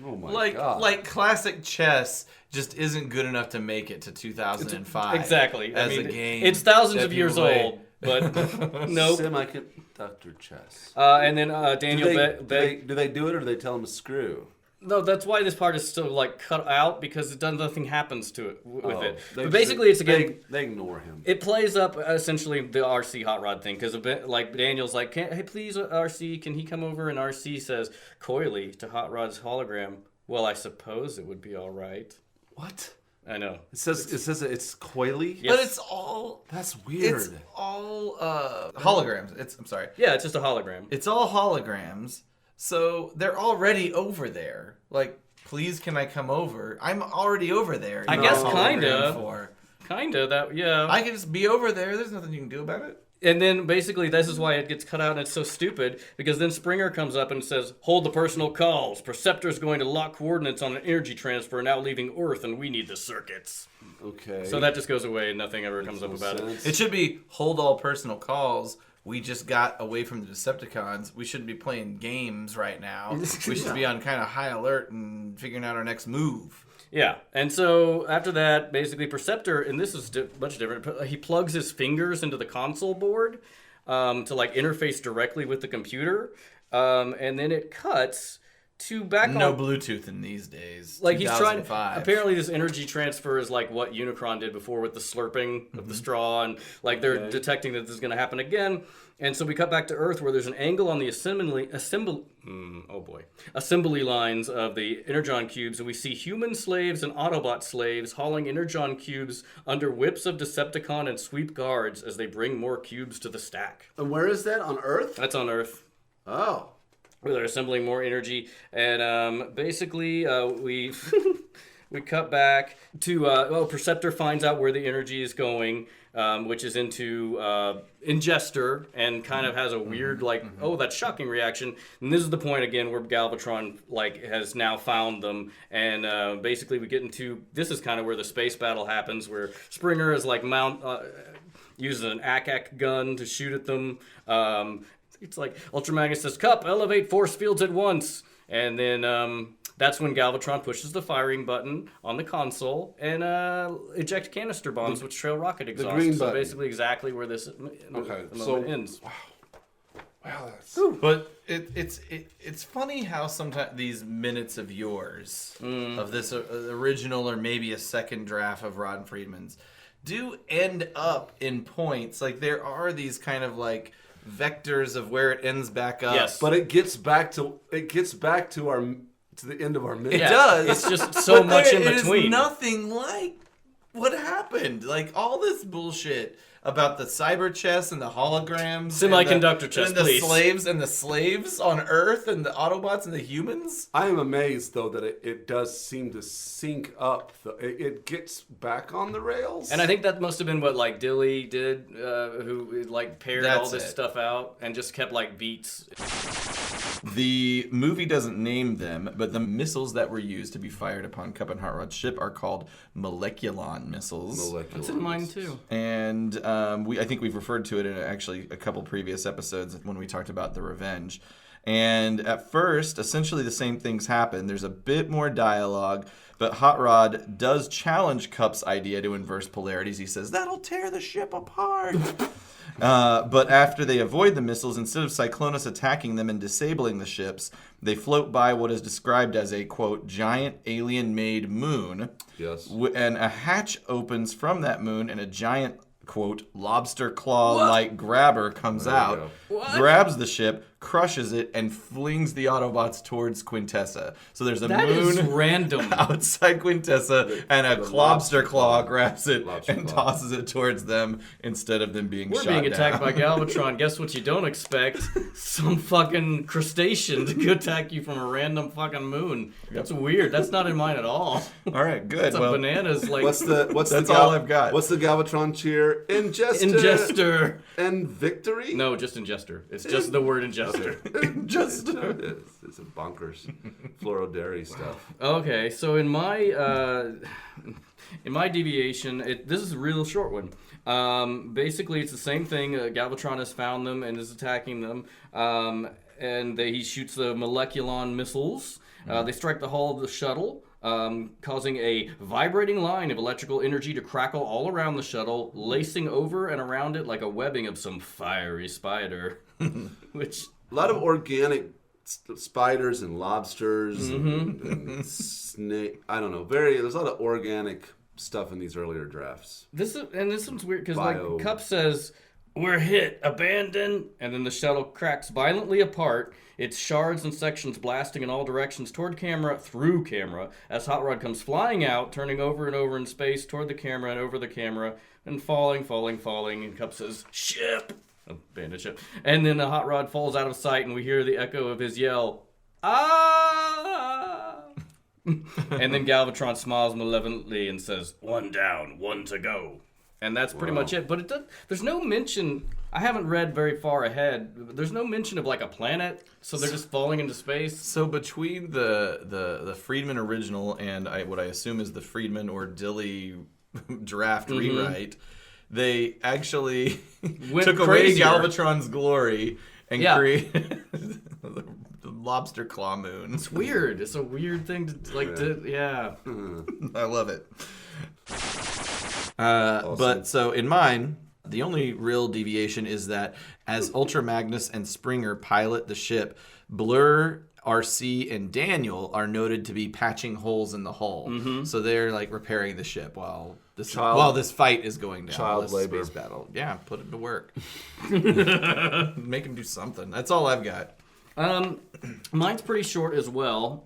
Oh my god. Like classic chess just isn't good enough to make it to 2005. Exactly. As a game. It's thousands that of years people play. old, but nope. Semiconductor chess. And then Daniel Do they do it or do they tell him to screw? No, that's why this part is still like cut out because nothing happens to it with it. They But basically, it's again. they ignore him. It plays up essentially the Arcee Hot Rod thing because a bit like Daniel's like, hey, please, Arcee, can he come over? And Arcee says coyly to Hot Rod's hologram, well, I suppose it would be all right. What? I know. It says it's coily. Yes. But it's all That's weird. It's all holograms. I'm sorry. Yeah, it's just a hologram. It's all holograms. So they're already over there. Like, please, can I come over? I'm already over there. I in guess the hologram kinda. form. Kinda that, yeah. I can just be over there. There's nothing you can do about it. And then basically this is why it gets cut out and it's so stupid because then Springer comes up and says, hold the personal calls. Perceptor's going to lock coordinates on an energy transfer now leaving Earth and we need the circuits. Okay. So that just goes away and nothing ever comes up about it. It should be hold all personal calls. We just got away from the Decepticons. We shouldn't be playing games right now. We should be on kind of high alert and figuring out our next move. Yeah, and so after that, basically Perceptor, and this is much different, he plugs his fingers into the console board to like interface directly with the computer, and then it cuts to back No on... Bluetooth in these days. Like he's trying. 2005. Apparently, this energy transfer is like what Unicron did before with the slurping of the straw, and like they're detecting that this is going to happen again. And so we cut back to Earth, where there's an angle on the assembly lines of the Energon cubes, and we see human slaves and Autobot slaves hauling Energon cubes under whips of Decepticon and sweep guards as they bring more cubes to the stack. And where is that on Earth? That's on Earth. Oh. Where they're assembling more energy, and basically we we cut back to Perceptor finds out where the energy is going, which is into Ingester, and kind of has a weird that's shocking reaction. And this is the point again where Galvatron has now found them, and basically we get into this is kind of where the space battle happens, where Springer is uses an ACAC gun to shoot at them. It's like Ultra says, Cup, elevate force fields at once. And then that's when Galvatron pushes the firing button on the console and eject canister bombs, which trail rocket exhaust. The green so button. basically exactly where this moment ends. Wow, that's... But it's funny how sometimes these minutes of yours, of this original or maybe a second draft of Rod and Friedman's, do end up in points. Like there are these kind of vectors of where it ends back up. Yes. But it gets back to the end of our minute. It does. It's just so But much in it between. is nothing like what happened. Like all this bullshit about the cyber chess and the holograms, Semiconductor chess, and the please. slaves on Earth, and the Autobots and the humans. I am amazed though that it does seem to sync up. It gets back on the rails. And I think that must have been what Dilly did, who paired all That's this it. stuff out and just kept beats. The movie doesn't name them, but the missiles that were used to be fired upon Cup and Hot Rod's ship are called Moleculon missiles. That's in mine too. And I think we've referred to it in actually a couple previous episodes when we talked about the Revenge. And at first, essentially the same things happen. There's a bit more dialogue, but Hot Rod does challenge Cup's idea to inverse polarities. He says, that'll tear the ship apart. But after they avoid the missiles, instead of Cyclonus attacking them and disabling the ships, they float by what is described as a, quote, giant alien-made moon. Yes. And a hatch opens from that moon, and a giant, quote, lobster claw-like grabber comes out, grabs the ship, crushes it, and flings the Autobots towards Quintessa. So there's a That moon is random. outside Quintessa, and a lobster claw grabs it Lobster and claw. tosses it towards them instead of them being We're shot being attacked down. by Galvatron. Guess what you don't expect? Some fucking crustacean to attack you from a random fucking moon. That's weird. That's not in mine at all. All right, good. It's a bananas like What's That's all I've got. What's the Galvatron cheer? Ingester. ingester. And victory? No, just ingester. It's just the word ingester. Just It's a bonkers Floro Dairy stuff. Okay, so in my deviation, this is a real short one. Basically, it's the same thing. Galvatron has found them and is attacking them, and he shoots the moleculon missiles. They strike the hull of the shuttle, causing a vibrating line of electrical energy to crackle all around the shuttle, lacing over and around it like a webbing of some fiery spider. Which A lot of organic spiders and lobsters and snake. I don't know. There's a lot of organic stuff in these earlier drafts. this one's weird because Bio. like Cup says, "We're hit, abandoned," and then the shuttle cracks violently apart. Its shards and sections blasting in all directions toward camera, through camera, as Hot Rod comes flying out, turning over and over in space toward the camera and over the camera, and falling, and Cup says, "Ship!" Abandoned ship. And then the Hot Rod falls out of sight, and we hear the echo of his yell, "Ah!" And then Galvatron smiles malevolently and says, "One down, one to go." And that's pretty much it. But there's no mention. I haven't read very far ahead. There's no mention of like a planet, so they're just falling into space. So between the Friedman original and what I assume is the Friedman or Dilly draft rewrite, they actually took away crazier. Galvatron's glory and Yeah. created the lobster claw moon. It's weird. It's a weird thing to like. Yeah. I love it. But so in mine, the only real deviation is that as Ultra Magnus and Springer pilot the ship, Blur, Arcee, and Daniel are noted to be patching holes in the hull. So they're like repairing the ship while this fight is going down. Child this labor. space battle. Yeah, put him to work. Make him do something. That's all I've got. Mine's pretty short as well.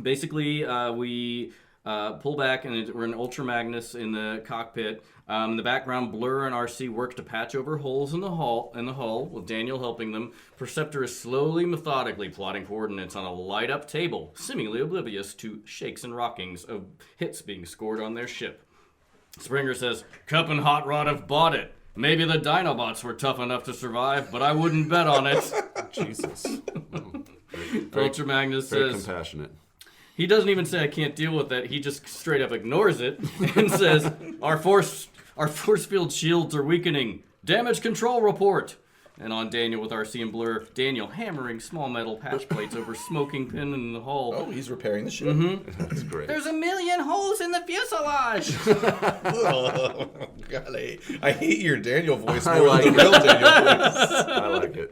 Basically, we pull back and we're in Ultra Magnus in the cockpit. In the background, Blur and Arcee work to patch over holes in the hull, with Daniel helping them. Perceptor is slowly, methodically plotting coordinates on a light-up table, seemingly oblivious to shakes and rockings of hits being scored on their ship. Springer says, "Cup and Hot Rod have bought it. Maybe the Dinobots were tough enough to survive, but I wouldn't bet on it." Jesus. Ultra Magnus Very says, compassionate. he doesn't even say I can't deal with it. He just straight up ignores it and says, Our force field shields are weakening. Damage control report." And on Daniel with Arcee and Blur, Daniel hammering small metal patch plates over smoking pin in the hull. Oh, he's repairing the ship. That's great. "There's a million holes in the fuselage." Oh, golly. I hate your Daniel voice I more like than the real Daniel voice. I like it.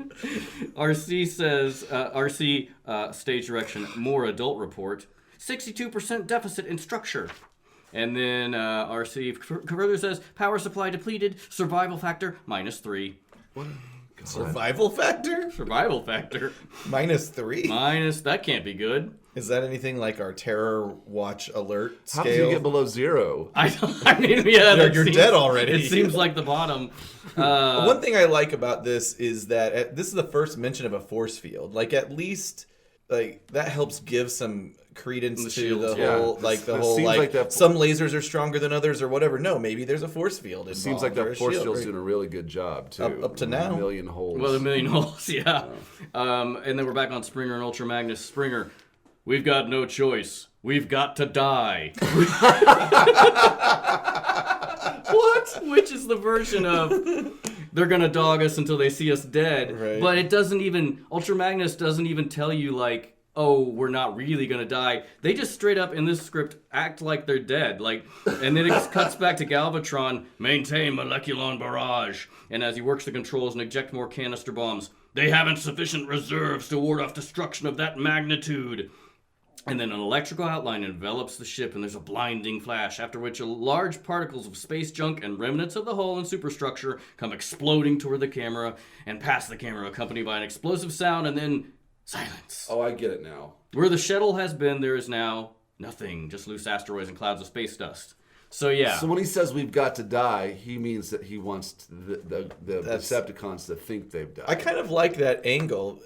Arcee says, stage direction, more adult report, 62% deficit in structure. And then Arcee further says, power supply depleted, survival factor -3. Survival factor? Survival factor -3? that can't be good. Is that anything like our terror watch alert How scale? did you get below 0? I mean, yeah, that You're seems- dead already. It seems like the bottom. One thing I like about this is that this is the first mention of a force field. Like, at least, like, that helps give some credence to shields, the yeah. whole, like, the It whole, seems like, like that- some lasers are stronger than others or whatever. No, maybe there's a force field involved. Seems like or that a force shield, field's right? doing a really good job, too. Up to now. A million holes. Well, a million holes, yeah. And then we're back on Springer and Ultra Magnus. Springer, "We've got no choice. We've got to die." What? Which is the version of they're gonna dog us until they see us dead. Right. But it doesn't even, Ultra Magnus doesn't even tell you, like, oh, we're not really gonna die. They just straight up in this script act like they're dead. And then it cuts back to Galvatron, maintain molecular barrage. And as he works the controls and eject more canister bombs, they haven't sufficient reserves to ward off destruction of that magnitude. And then an electrical outline envelops the ship, and there's a blinding flash, after which large particles of space junk and remnants of the hull and superstructure come exploding toward the camera and past the camera, accompanied by an explosive sound, and then silence. Oh, I get it now. Where the shuttle has been, there is now nothing, just loose asteroids and clouds of space dust. So yeah. So when he says we've got to die, he means that he wants the Decepticons to think they've died. I kind of like that angle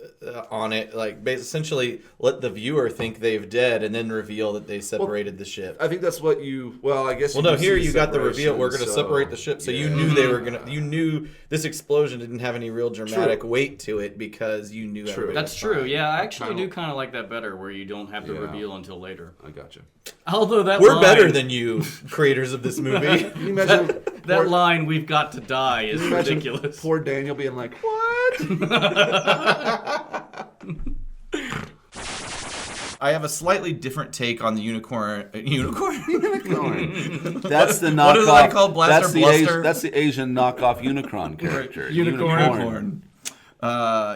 on it, like essentially let the viewer think they've dead and then reveal that they separated the ship. I think that's what you. Well, I guess. Well, no. Here you got the reveal. We're going to separate the ship, so you knew they were going to. You knew this explosion didn't have any real dramatic weight to it because you knew. True. That's true. Yeah, I actually do kind of like that better, where you don't have the reveal until later. I gotcha. Although we're better than you, creators of this movie. Can you imagine that line, "We've got to die," is ridiculous. Poor Daniel being like, "What?" I have a slightly different take on the unicorn. Unicorn. That's the knockoff. What is that called? Blaster Bluster? That's the Asian knockoff Unicron character. Unicorn.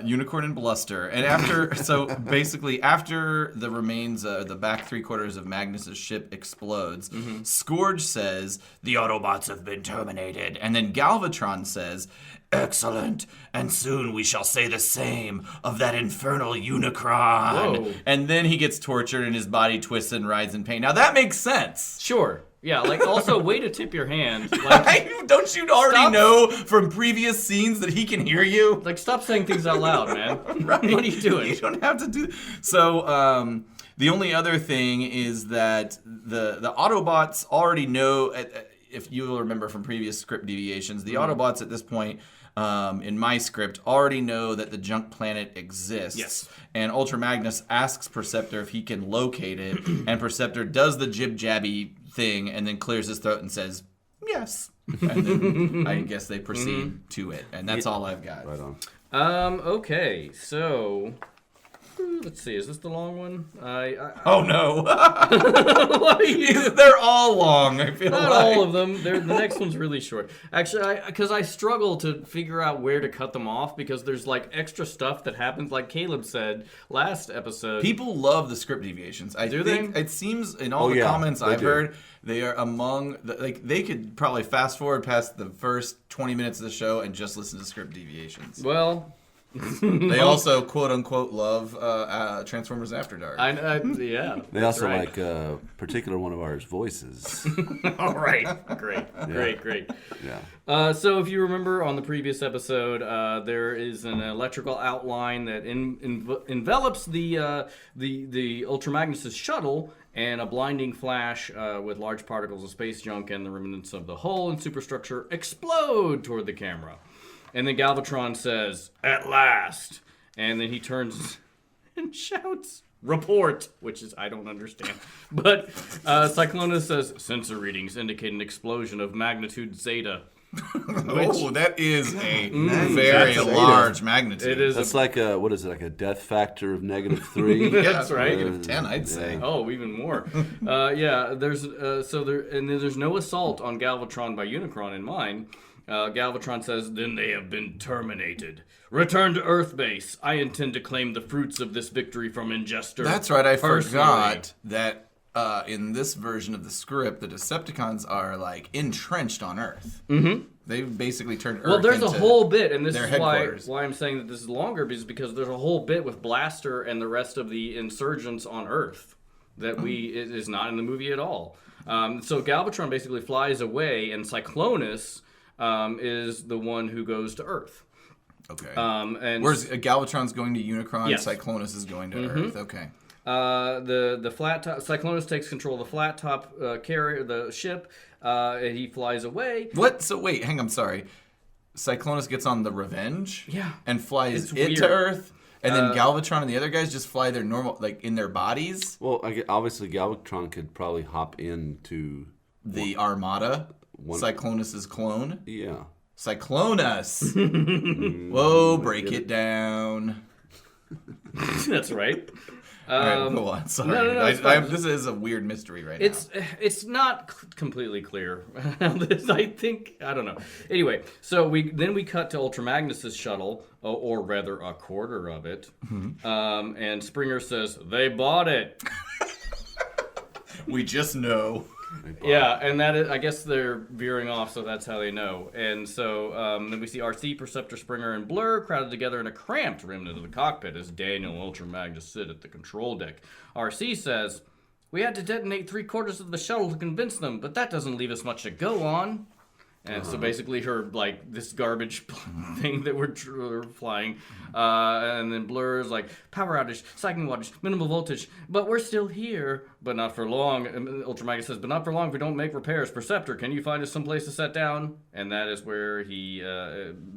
Unicorn and Bluster. And after the remains, the back 3/4 of Magnus's ship explodes, Scourge says, the Autobots have been terminated. And then Galvatron says, excellent, and soon we shall say the same of that infernal Unicron. Whoa. And then he gets tortured and his body twists and writhes in pain. Now that makes sense. Sure. Yeah, also, way to tip your hand. Don't you already know from previous scenes that he can hear you? Stop saying things out loud, man. Right. What are you doing? You don't have to do... So, the only other thing is that the Autobots already know... If you'll remember from previous script deviations, the Autobots at this point... in my script, already know that the junk planet exists. Yes. And Ultra Magnus asks Perceptor if he can locate it, and Perceptor does the jib-jabby thing and then clears his throat and says, yes. And then I guess they proceed to it. And that's all I've got. Right on. Okay, so... Let's see, is this the long one? Oh no! They're all long, I feel Not like. all of them. The next one's really short. Actually, because I struggle to figure out where to cut them off because there's extra stuff that happens, like Caleb said last episode. People love the script deviations. I think it seems in all the comments I've heard, they are among they could probably fast forward past the first 20 minutes of the show and just listen to script deviations. Well. They also quote unquote love Transformers After Dark. Yeah. They also like a particular one of ours voices. All right. Great. Yeah. So if you remember on the previous episode, there is an electrical outline that envelops the Ultra Magnus' shuttle, and a blinding flash with large particles of space junk and the remnants of the hull and superstructure explode toward the camera. And then Galvatron says, at last. And then he turns and shouts, report, which is, I don't understand. But Cyclonus says, sensor readings indicate an explosion of magnitude zeta. That is a very large magnitude. It is. That's like a death factor of -3? That's right. -10, I'd say. Oh, even more. There's there's no assault on Galvatron by Unicron in mine. Galvatron says, then they have been terminated. Return to Earth base. I intend to claim the fruits of this victory from Ingester. That's right, I personally. forgot that in this version of the script, the Decepticons are entrenched on Earth. Mm-hmm. They've basically turned Earth into there's a whole bit, and this their is why I'm saying that this is longer, because there's a whole bit with Blaster and the rest of the insurgents on Earth that it is not in the movie at all. So Galvatron basically flies away, and Cyclonus is the one who goes to Earth. Okay. And whereas Galvatron's going to Unicron, yes. Cyclonus is going to Earth. Okay. The flat top Cyclonus takes control of the flat top carrier, the ship, and he flies away. What? So wait, hang on, I'm sorry. Cyclonus gets on the Revenge, and flies to Earth, and then Galvatron and the other guys just fly their normal, in their bodies. Well, obviously Galvatron could probably hop into the Armada. Cyclonus's clone? Yeah. Cyclonus! Whoa, break it down. That's right. All right, go on. Sorry. No, it's fine. This is a weird mystery right now. It's not completely clear. I think I don't know. Anyway, so we cut to Ultra Magnus's shuttle, or rather a quarter of it, and Springer says they bought it. We just know. Yeah, and that is, I guess they're veering off, so that's how they know. And so then we see Arcee, Perceptor, Springer, and Blur crowded together in a cramped remnant of the cockpit as Daniel and Ultra Magnus sit at the control deck. Arcee says, "We had to detonate 3/4 of the shuttle to convince them, but that doesn't leave us much to go on." And so basically her, like, this garbage thing that we're flying. And then Blur's like, power outage, cycling wattage, minimal voltage, but we're still here. But not for long. And Ultra Magnus says, but not for long if we don't make repairs. Perceptor, can you find us someplace to set down? And that is where he,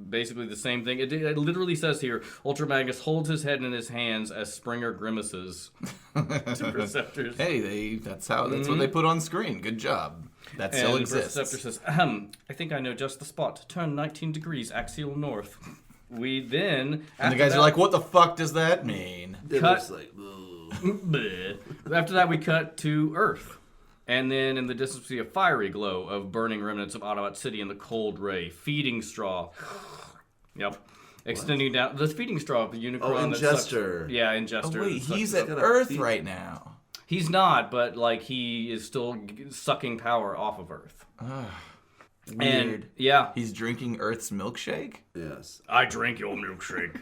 basically the same thing. It literally says here, Ultra Magnus holds his head in his hands as Springer grimaces to Perceptors. Hey, that's what they put on screen. Good job. That still exists. Perceptor says, I think I know just the spot to turn 19 degrees axial north. We then... And the guys are like, what the fuck does that mean? Cut, after that, we cut to Earth. And then in the distance, we see a fiery glow of burning remnants of Autobot City in the cold ray. Feeding straw. Yep. Extending down... The feeding straw of the Unicron. Oh, Ingester. Yeah, Ingester. Oh, wait, he's at Earth right now. He's not, but like he is still sucking power off of Earth. Weird. And, yeah. He's drinking Earth's milkshake? Yes. I drink your milkshake.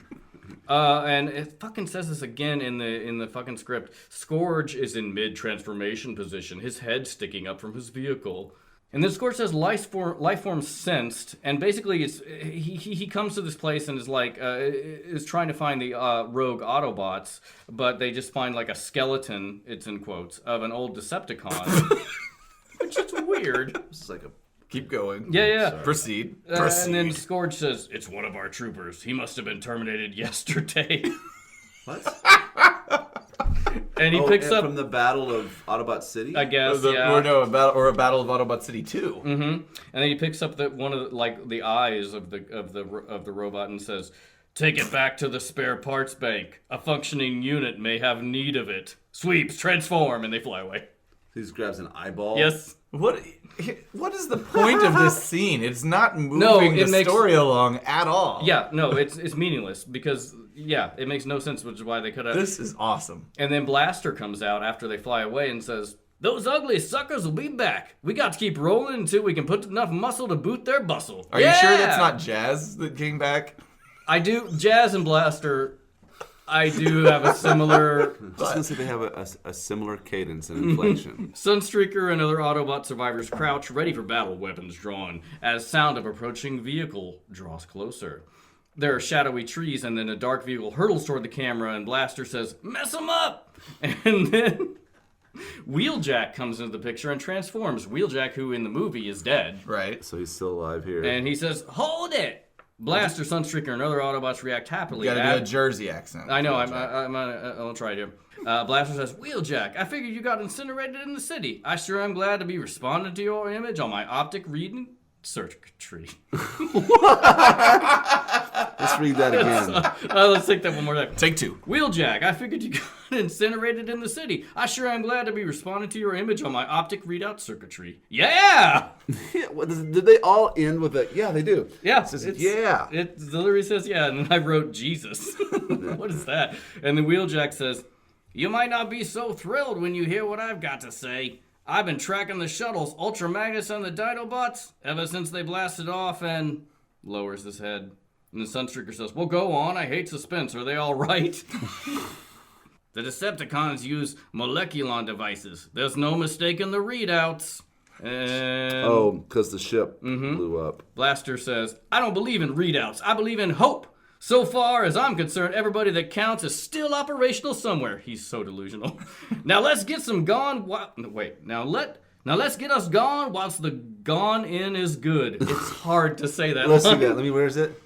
And it fucking says this again in the fucking script. Scourge is in mid-transformation position, his head sticking up from his vehicle. And then Scourge says life form sensed, and basically it's he comes to this place and is like is trying to find the rogue Autobots, but they just find like a skeleton, it's in quotes, of an old Decepticon, which is weird. This is like a... Keep going. Yeah. Proceed. And then Scourge says, it's one of our troopers. He must have been terminated yesterday. What? And he picks up from the Battle of Autobot City. I guess, yeah. Or a battle of Autobot City 2. Mm-hmm. And then he picks up one of the eyes of the robot and says, "Take it back to the spare parts bank. A functioning unit may have need of it. Sweeps, transform," and they fly away. He just grabs an eyeball. Yes. What is the point of this scene? It's not moving the story along at all. Yeah, no, it's meaningless because it makes no sense, which is why they cut out. This is awesome. And then Blaster comes out after they fly away and says, "Those ugly suckers will be back. We got to keep rolling until we can put enough muscle to boot their bustle." Are you sure that's not Jazz that came back? I do. Jazz and Blaster, I do have a similar... I was going to say they have a similar cadence and inflection. Sunstreaker and other Autobot survivors crouch, ready for battle, weapons drawn, as sound of approaching vehicle draws closer. There are shadowy trees, and then a dark vehicle hurtles toward the camera, and Blaster says, "Mess 'em up!" And then Wheeljack comes into the picture and transforms. Wheeljack, who in the movie is dead. Right. So he's still alive here. And he says, "Hold it!" Blaster, Sunstreaker, and other Autobots react happily. You gotta do a Jersey accent. I know, I'll try to. Blaster says, "Wheeljack, I figured you got incinerated in the city. I sure am glad to be responding to your image on my optic reading circuitry." Let's read that again. Let's take that one more time. Take 2. "Wheeljack, I figured you got incinerated in the city. I sure am glad to be responding to your image on my optic readout circuitry." Yeah! Did they all end with a... Yeah, they do. Yeah. It says, yeah. It literally says, yeah, and then I wrote Jesus. What is that? And then Wheeljack says, "You might not be so thrilled when you hear what I've got to say. I've been tracking the shuttles, Ultra Magnus and the Dinobots, ever since they blasted off," and lowers his head. And the Sunstreaker says, "Well, go on. I hate suspense. Are they all right?" "The Decepticons use moleculon devices. There's no mistaking the readouts." And Oh, because the ship blew up. Blaster says, "I don't believe in readouts. I believe in hope. So far as I'm concerned, everybody that counts is still operational somewhere." He's so delusional. "Now let's get some gone. Now let's get us gone whilst the gone in is good." It's hard to say that. Let's see that. Where is it?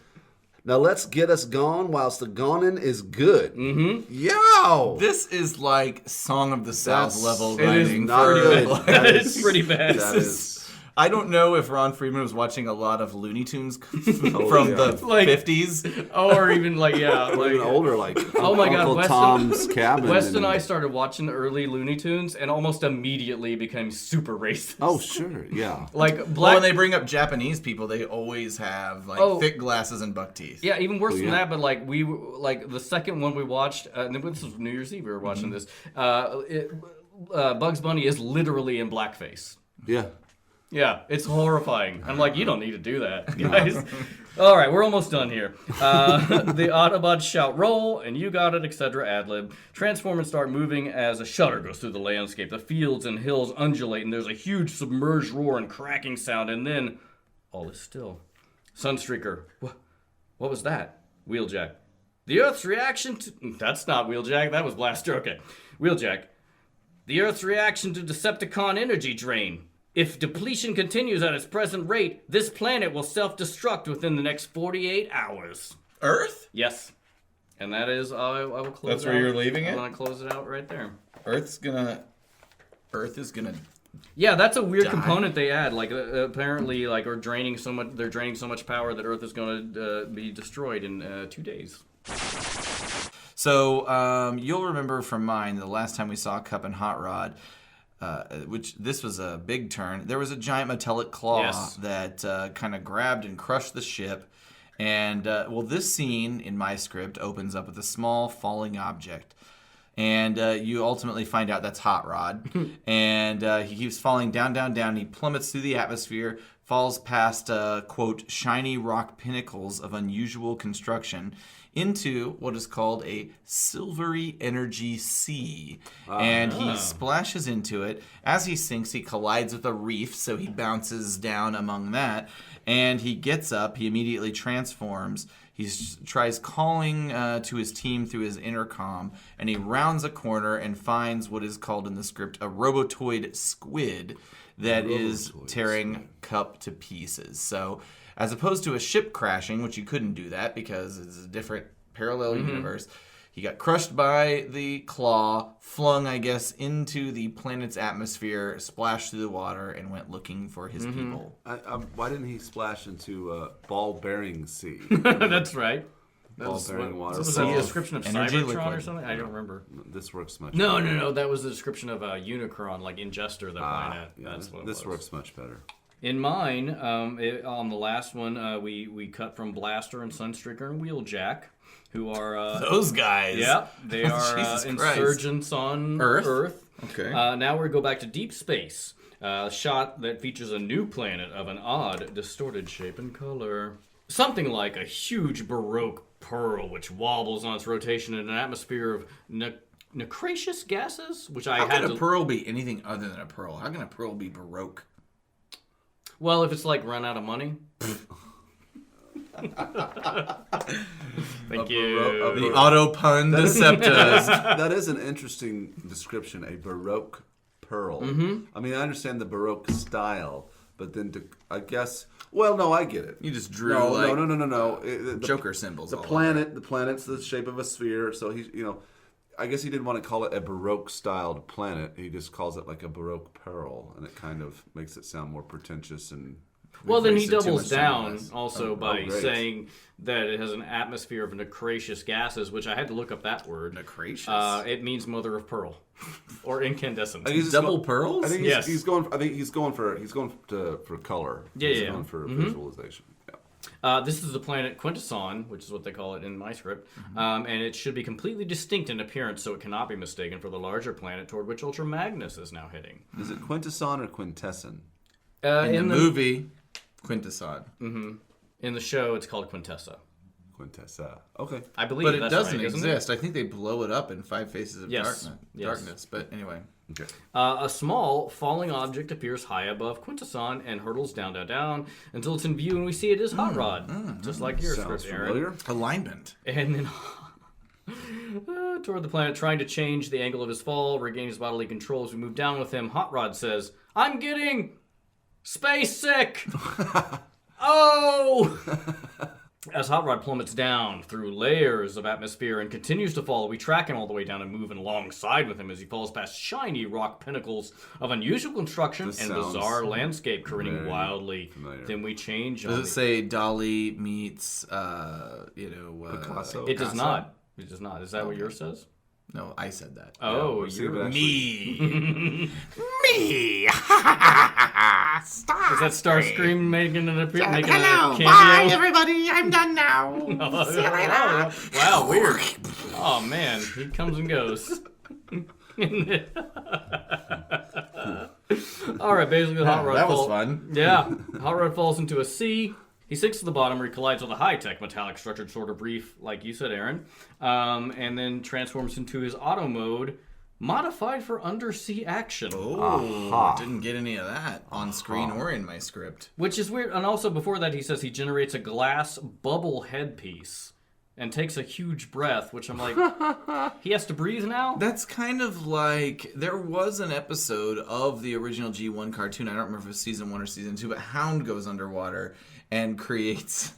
"Now let's get us gone whilst the gone-in is good." Mm-hmm. Yo! This is like Song of the South level it is writing. not good. It's pretty bad. That is... I don't know if Ron Friedman was watching a lot of Looney Tunes from the Like- 50s. or even like Even older, like Oh my God, Uncle Weston- Tom's Cabin. West and I started watching the early Looney Tunes and almost immediately became super racist. Oh, sure, yeah. Like Well, black. when they bring up Japanese people, they always have like thick glasses and buck teeth. Yeah, even worse than yeah. that. But like the second one we watched, and this was New Year's Eve. We were watching this. Bugs Bunny is literally in blackface. Yeah. Yeah, it's horrifying. I'm like, you don't need to do that, guys. All right, we're almost done here. The Autobots shout, roll, and you got it, etc. Ad-lib. Transform and start moving as a shudder goes through the landscape. The fields and hills undulate, and there's a huge submerged roar and cracking sound, and then all is still. Sunstreaker, what was that? Wheeljack. The Earth's reaction to... That's not Wheeljack, that was Blaster. Okay. Wheeljack. The Earth's reaction to Decepticon energy drain. If depletion continues at its present rate, this planet will self-destruct within the next 48 hours. Earth? Yes. And that is, I will close That's it where out. you're leaving it? I'm going to close it out right there. Earth is gonna. Yeah, that's a weird component they add. Like, apparently, like, they're draining so much power that Earth is going to be destroyed in 2 days. So you'll remember from mine the last time we saw Cup and Hot Rod, which this was a big turn. There was a giant metallic claw that kind of grabbed and crushed the ship. And this scene in my script opens up with a small falling object. And you ultimately find out that's Hot Rod. And he keeps falling down, down, down. He plummets through the atmosphere, falls past, quote, shiny rock pinnacles of unusual construction into what is called a silvery energy sea. And he splashes into it. As he sinks, he collides with a reef, so he bounces down among that. And he gets up. He immediately transforms. He tries calling to his team through his intercom, and he rounds a corner and finds what is called in the script a robotoid squid that is tearing Cup to pieces. So, as opposed to a ship crashing, which you couldn't do that because it's a different parallel universe, he got crushed by the claw, flung, I guess, into the planet's atmosphere, splashed through the water, and went looking for his people. Why didn't he splash into ball-bearing sea? That's right. Ball-bearing water. Was that the description of Energy Cybertron liquid. or something? I don't remember. This works much No, better. no. That was the description of Unicron, like Ingester, the planet. Yeah, That's what it this was. works much better. In mine, on the last one, we cut from Blaster and Sunstreaker and Wheeljack, who are... Those guys. yeah, they are Jesus Christ. insurgents on Earth? Okay. Now we go back to deep space. A shot that features a new planet of an odd, distorted shape and color. Something like a huge Baroque pearl which wobbles on its rotation in an atmosphere of nacreous gases, which I How had can to... a pearl be anything other than a pearl? How can a pearl be Baroque? Well, if it's like run out of money. Thank you. The auto pun Deceptas. That is an interesting description, a Baroque pearl. I mean, I understand the Baroque style, but then I guess... Well, no, I get it. You just drew No. The Joker symbols. The all planet's the shape of a sphere, so he's, I guess he didn't want to call it a Baroque-styled planet. He just calls it like a Baroque pearl, and it kind of makes it sound more pretentious and... Well, then he wasted too doubles much down time. also by great. saying that it has an atmosphere of nacreous gases, which I had to look up that word. Nacreous? It means mother of pearl, or incandescent. I think he's just Double pearls? I think Yes. he's going for color. Yeah, He's yeah. going for visualization. Yeah. This is the planet Quintesson, which is what they call it in my script, and it should be completely distinct in appearance, so it cannot be mistaken for the larger planet toward which Ultra Magnus is now heading. Is it Quintesson or Quintesson? in the movie, Quintesson. In the show, it's called Quintessa. Quintessa. Okay. I believe But it that's doesn't right, isn't exist. I think they blow it up in Five Faces of Yes. Darkness. But anyway. Okay. A small falling object appears high above Quintesson and hurtles down, down, down until it's in view and we see it is Hot Rod, just like your Sounds script, Aaron. familiar. Alignment. And then toward the planet, trying to change the angle of his fall, regain his bodily control as we move down with him. Hot Rod says, "I'm getting space sick." Oh. As Hot Rod plummets down through layers of atmosphere and continues to fall, we track him all the way down and move alongside with him as he falls past shiny rock pinnacles of unusual construction This and sounds bizarre landscape careening very wildly. familiar. Then we change on Does it the- say Dolly meets, Picasso? It does not. It does not. Is that what yours says? No, I said that. Oh, let's see if it you're... actually- Me. Is that Starscream making a cameo? Bye, everybody. I'm done now. See you later. Wow, weird. Oh man, he comes and goes. All right, basically, Hot Rod that was falls. fun. Yeah, Hot Rod falls into a sea. He sinks to the bottom, where he collides with a high-tech metallic structured sort of reef, like you said, Aaron, and then transforms into his auto mode, modified for undersea action. Oh, didn't get any of that on screen or in my script. Which is weird. And also, before that, he says he generates a glass bubble headpiece and takes a huge breath, which I'm like, he has to breathe now? That's kind of like, there was an episode of the original G1 cartoon, I don't remember if it was season 1 or season 2, but Hound goes underwater and creates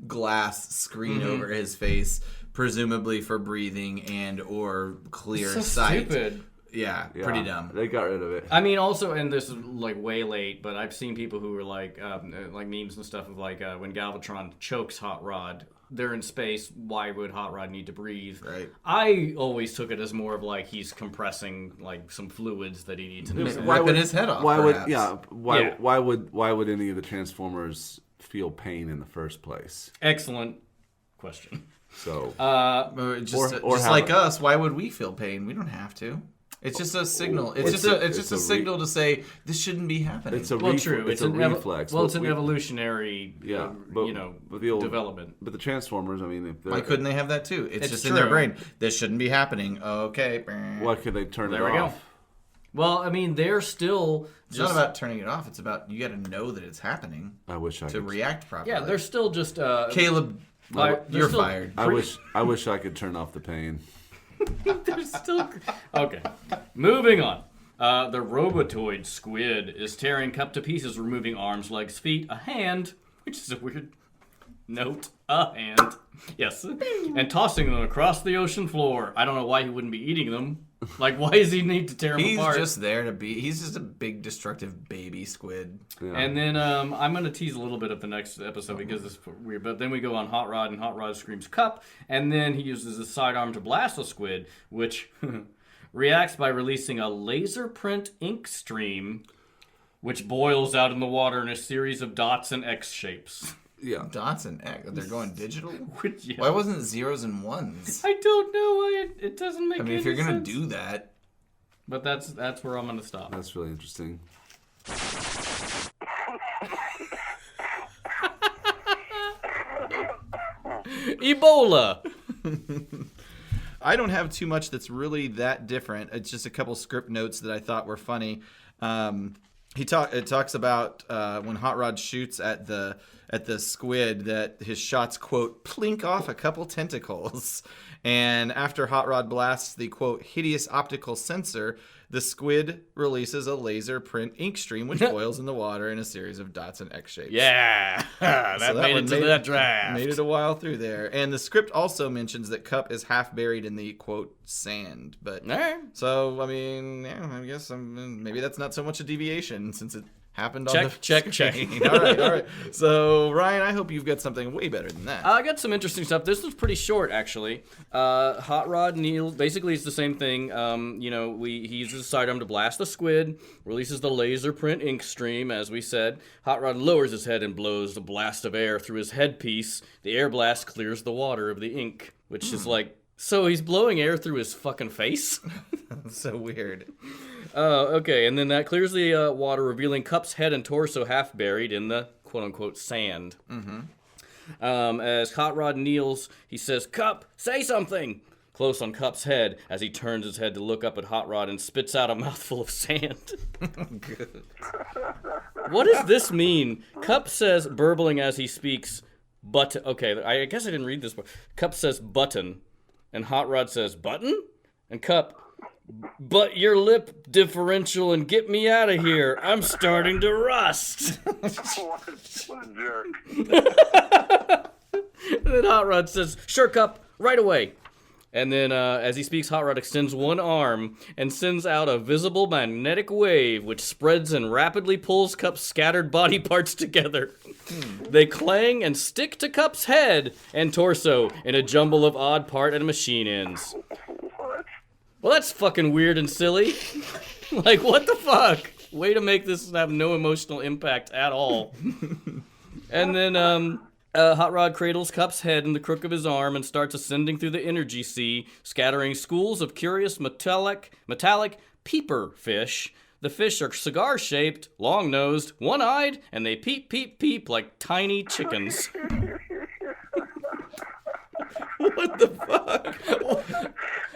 glass screen over his face, presumably for breathing and or clear So sight. stupid. Yeah, pretty dumb. They got rid of it. I mean, also, and this is like way late, but I've seen people who were like memes and stuff of like when Galvatron chokes Hot Rod, they're in space. Why would Hot Rod need to breathe? Right. I always took it as more of like he's compressing like some fluids that he needs to do. Ripping his head off, Why perhaps. why would any of the Transformers feel pain in the first place? Excellent question. So Just or have like it. us, why would we feel pain? We don't have to. It's just a signal. It's just a signal to say this shouldn't be happening. it's a Well, ref- true. It's a an reflex. Well, it's an We- evolutionary, Yeah, but the old development. But the Transformers, I mean, if they're, Why couldn't they have that too? It's It's just in their true. brain. This shouldn't be happening. Okay. why could they turn There it we go. off? Well, I mean, they're still It's not about turning it off. It's about you got to know that it's happening I wish I to could. react properly. yeah, they're still just Caleb, they're you're still fired. I wish I could turn off the pain. They're still okay. Moving on. The Robotoid squid is tearing Cup to pieces, removing arms, legs, feet, a hand, which is a weird note. A hand, yes, and tossing them across the ocean floor. I don't know why he wouldn't be eating them. Like, why does he need to tear them He's apart? just there to be. He's just a big destructive baby squid. Yeah. And then I'm going to tease a little bit of the next episode because it's weird. But then we go on Hot Rod, and Hot Rod screams Cup. And then he uses his sidearm to blast the squid, which reacts by releasing a laser print ink stream, which boils out in the water in a series of dots and X shapes. yeah. Dots and X. They're going digital. Which, yeah, Why wasn't it zeros and ones? I don't know why it doesn't make I mean, any if you're gonna sense. do that, But that's where I'm going to stop. That's really interesting. Ebola! I don't have too much that's really that different. It's just a couple script notes that I thought were funny. It talks about when Hot Rod shoots at the squid that his shots, quote, plink off a couple tentacles. And after Hot Rod blasts the, quote, hideous optical sensor, the squid releases a laser print ink stream which boils in the water in a series of dots and X shapes. Yeah! that So made one it to that draft. Made it a while through there. And the script also mentions that Cup is half buried in the, quote, sand. But All right. so, I mean, yeah, I guess maybe that's not so much a deviation since it happened on Check, the check, check. screen. All right. So, Ryan, I hope you've got something way better than that. I got some interesting stuff. This was pretty short, actually. Hot Rod Neil, basically it's the same thing. He uses his sidearm to blast the squid, releases the laser print ink stream, as we said. Hot Rod lowers his head and blows a blast of air through his headpiece. The air blast clears the water of the ink, which is like, so he's blowing air through his fucking face? So weird. Okay, and then that clears the water, revealing Cup's head and torso half buried in the quote-unquote sand. As Hot Rod kneels, he says, Cup, say something! Close on Cup's head as he turns his head to look up at Hot Rod and spits out a mouthful of sand. What does this mean? Cup says, burbling as he speaks, but... Okay, I guess I didn't read this. Cup says button, and Hot Rod says button? And Cup... But your lip differential and get me out of here. I'm starting to rust. What a jerk. And then Hot Rod says, "Sure, Cup, right away." And then, as he speaks, Hot Rod extends one arm and sends out a visible magnetic wave, which spreads and rapidly pulls Cup's scattered body parts together. They clang and stick to Cup's head and torso in a jumble of odd part and machine ends. Well, that's fucking weird and silly. Like, what the fuck? Way to make this have no emotional impact at all. And then, Hot Rod cradles Cup's head in the crook of his arm and starts ascending through the energy sea, scattering schools of curious metallic Peeper Fish. The fish are cigar-shaped, long-nosed, one-eyed, and they peep, peep, peep like tiny chickens. What the fuck?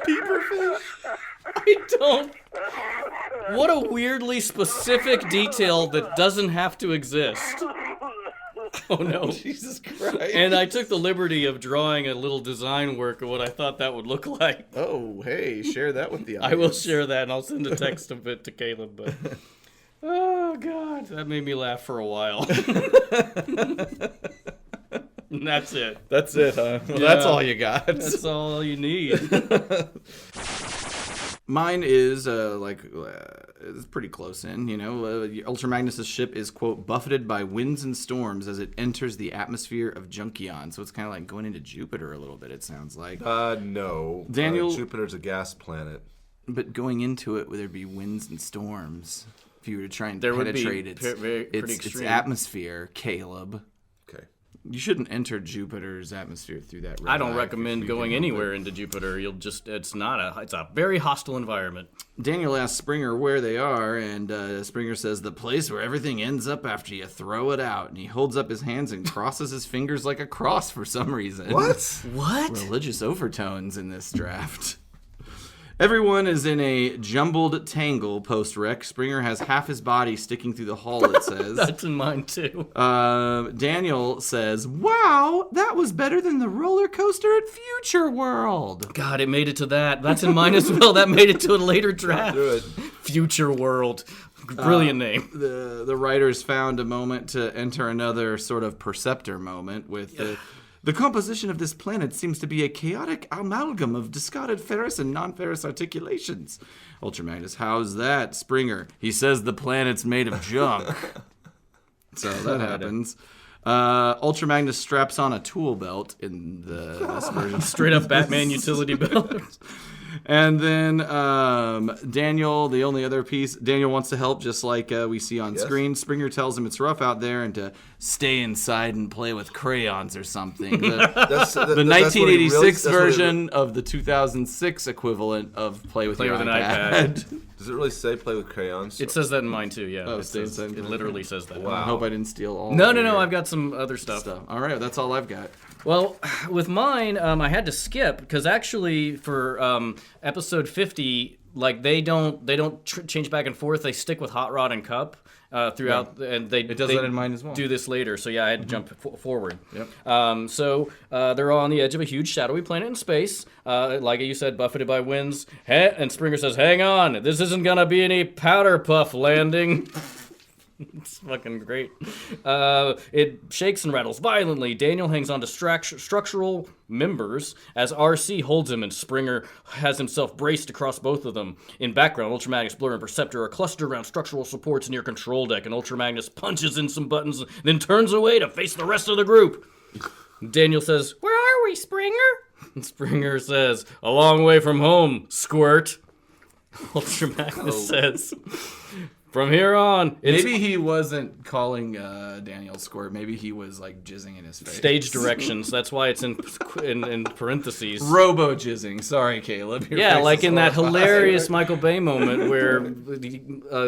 Peeper Fish? I don't... What a weirdly specific detail that doesn't have to exist. Oh no. Jesus Christ. And I took the liberty of drawing a little design work of what I thought that would look like. Oh, hey, share that with the audience. I will share that, and I'll send a text of it to Caleb. But oh god, that made me laugh for a while. And that's it. That's it, huh? Well, Yeah. that's all you got. That's all you need. Mine is it's pretty close in. Ultra Magnus' ship is, quote, buffeted by winds and storms as it enters the atmosphere of Junkion. So it's kind of like going into Jupiter a little bit. It sounds like. No. Daniel- Jupiter's a gas planet. But going into it, there'd be winds and storms. If you were to try and There would be penetrate pretty its extreme. atmosphere, Caleb. Okay. You shouldn't enter Jupiter's atmosphere through that. I don't red eye recommend if you going can help anywhere it. into Jupiter. It's a very hostile environment. Daniel asks Springer where they are, and Springer says the place where everything ends up after you throw it out. And he holds up his hands and crosses his fingers like a cross for some reason. What? Religious overtones in this draft. Everyone is in a jumbled tangle post-wreck. Springer has half his body sticking through the hull, it says. That's in mine too. Daniel says, "Wow, that was better than the roller coaster at Future World." God, it made it to that. That's in mine as well. That made it to a later draft. Do it. Future World. Brilliant name. The writers found a moment to enter another sort of perceptor moment with the composition of this planet seems to be a chaotic amalgam of discarded ferrous and non-ferrous articulations. Ultra Magnus, how's that? Springer, he says the planet's made of junk. So that happens. Ultra Magnus straps on a tool belt in this version. Straight up Batman utility belt. And then Daniel, the only other piece, Daniel wants to help just like we see on screen. Springer tells him it's rough out there and to stay inside and play with crayons or something. The 1986 version of the 2006 equivalent of play with your an iPad. iPad. Does it really say play with crayons? It says that in mine too, yeah. Oh, it literally says that. I hope I didn't steal all No, of your I've got some other stuff. All right, that's all I've got. Well, with mine, I had to skip because actually for episode 50, like they don't change back and forth. They stick with Hot Rod and Cup throughout, and it does that in mine as well. Do this later, so yeah, I had to jump forward. Yep. So they're on the edge of a huge shadowy planet in space, like you said, buffeted by winds. And Springer says, "Hang on, this isn't gonna be any powder puff landing." It's fucking great. It shakes and rattles violently. Daniel hangs on to structural members as Arcee holds him, and Springer has himself braced across both of them. In background, Ultra Magnus, Blur, and Perceptor are clustered around structural supports near control deck, and Ultra Magnus punches in some buttons, then turns away to face the rest of the group. Daniel says, "Where are we, Springer?" And Springer says, "A long way from home, squirt." Ultra Magnus says, "From here on, it's Maybe he wasn't calling Daniel squirt. Maybe he was like jizzing in his face. stage directions." That's why it's in parentheses. Robo jizzing. Sorry, Caleb. Your Yeah, face like is in that horrified. hilarious Michael Bay moment where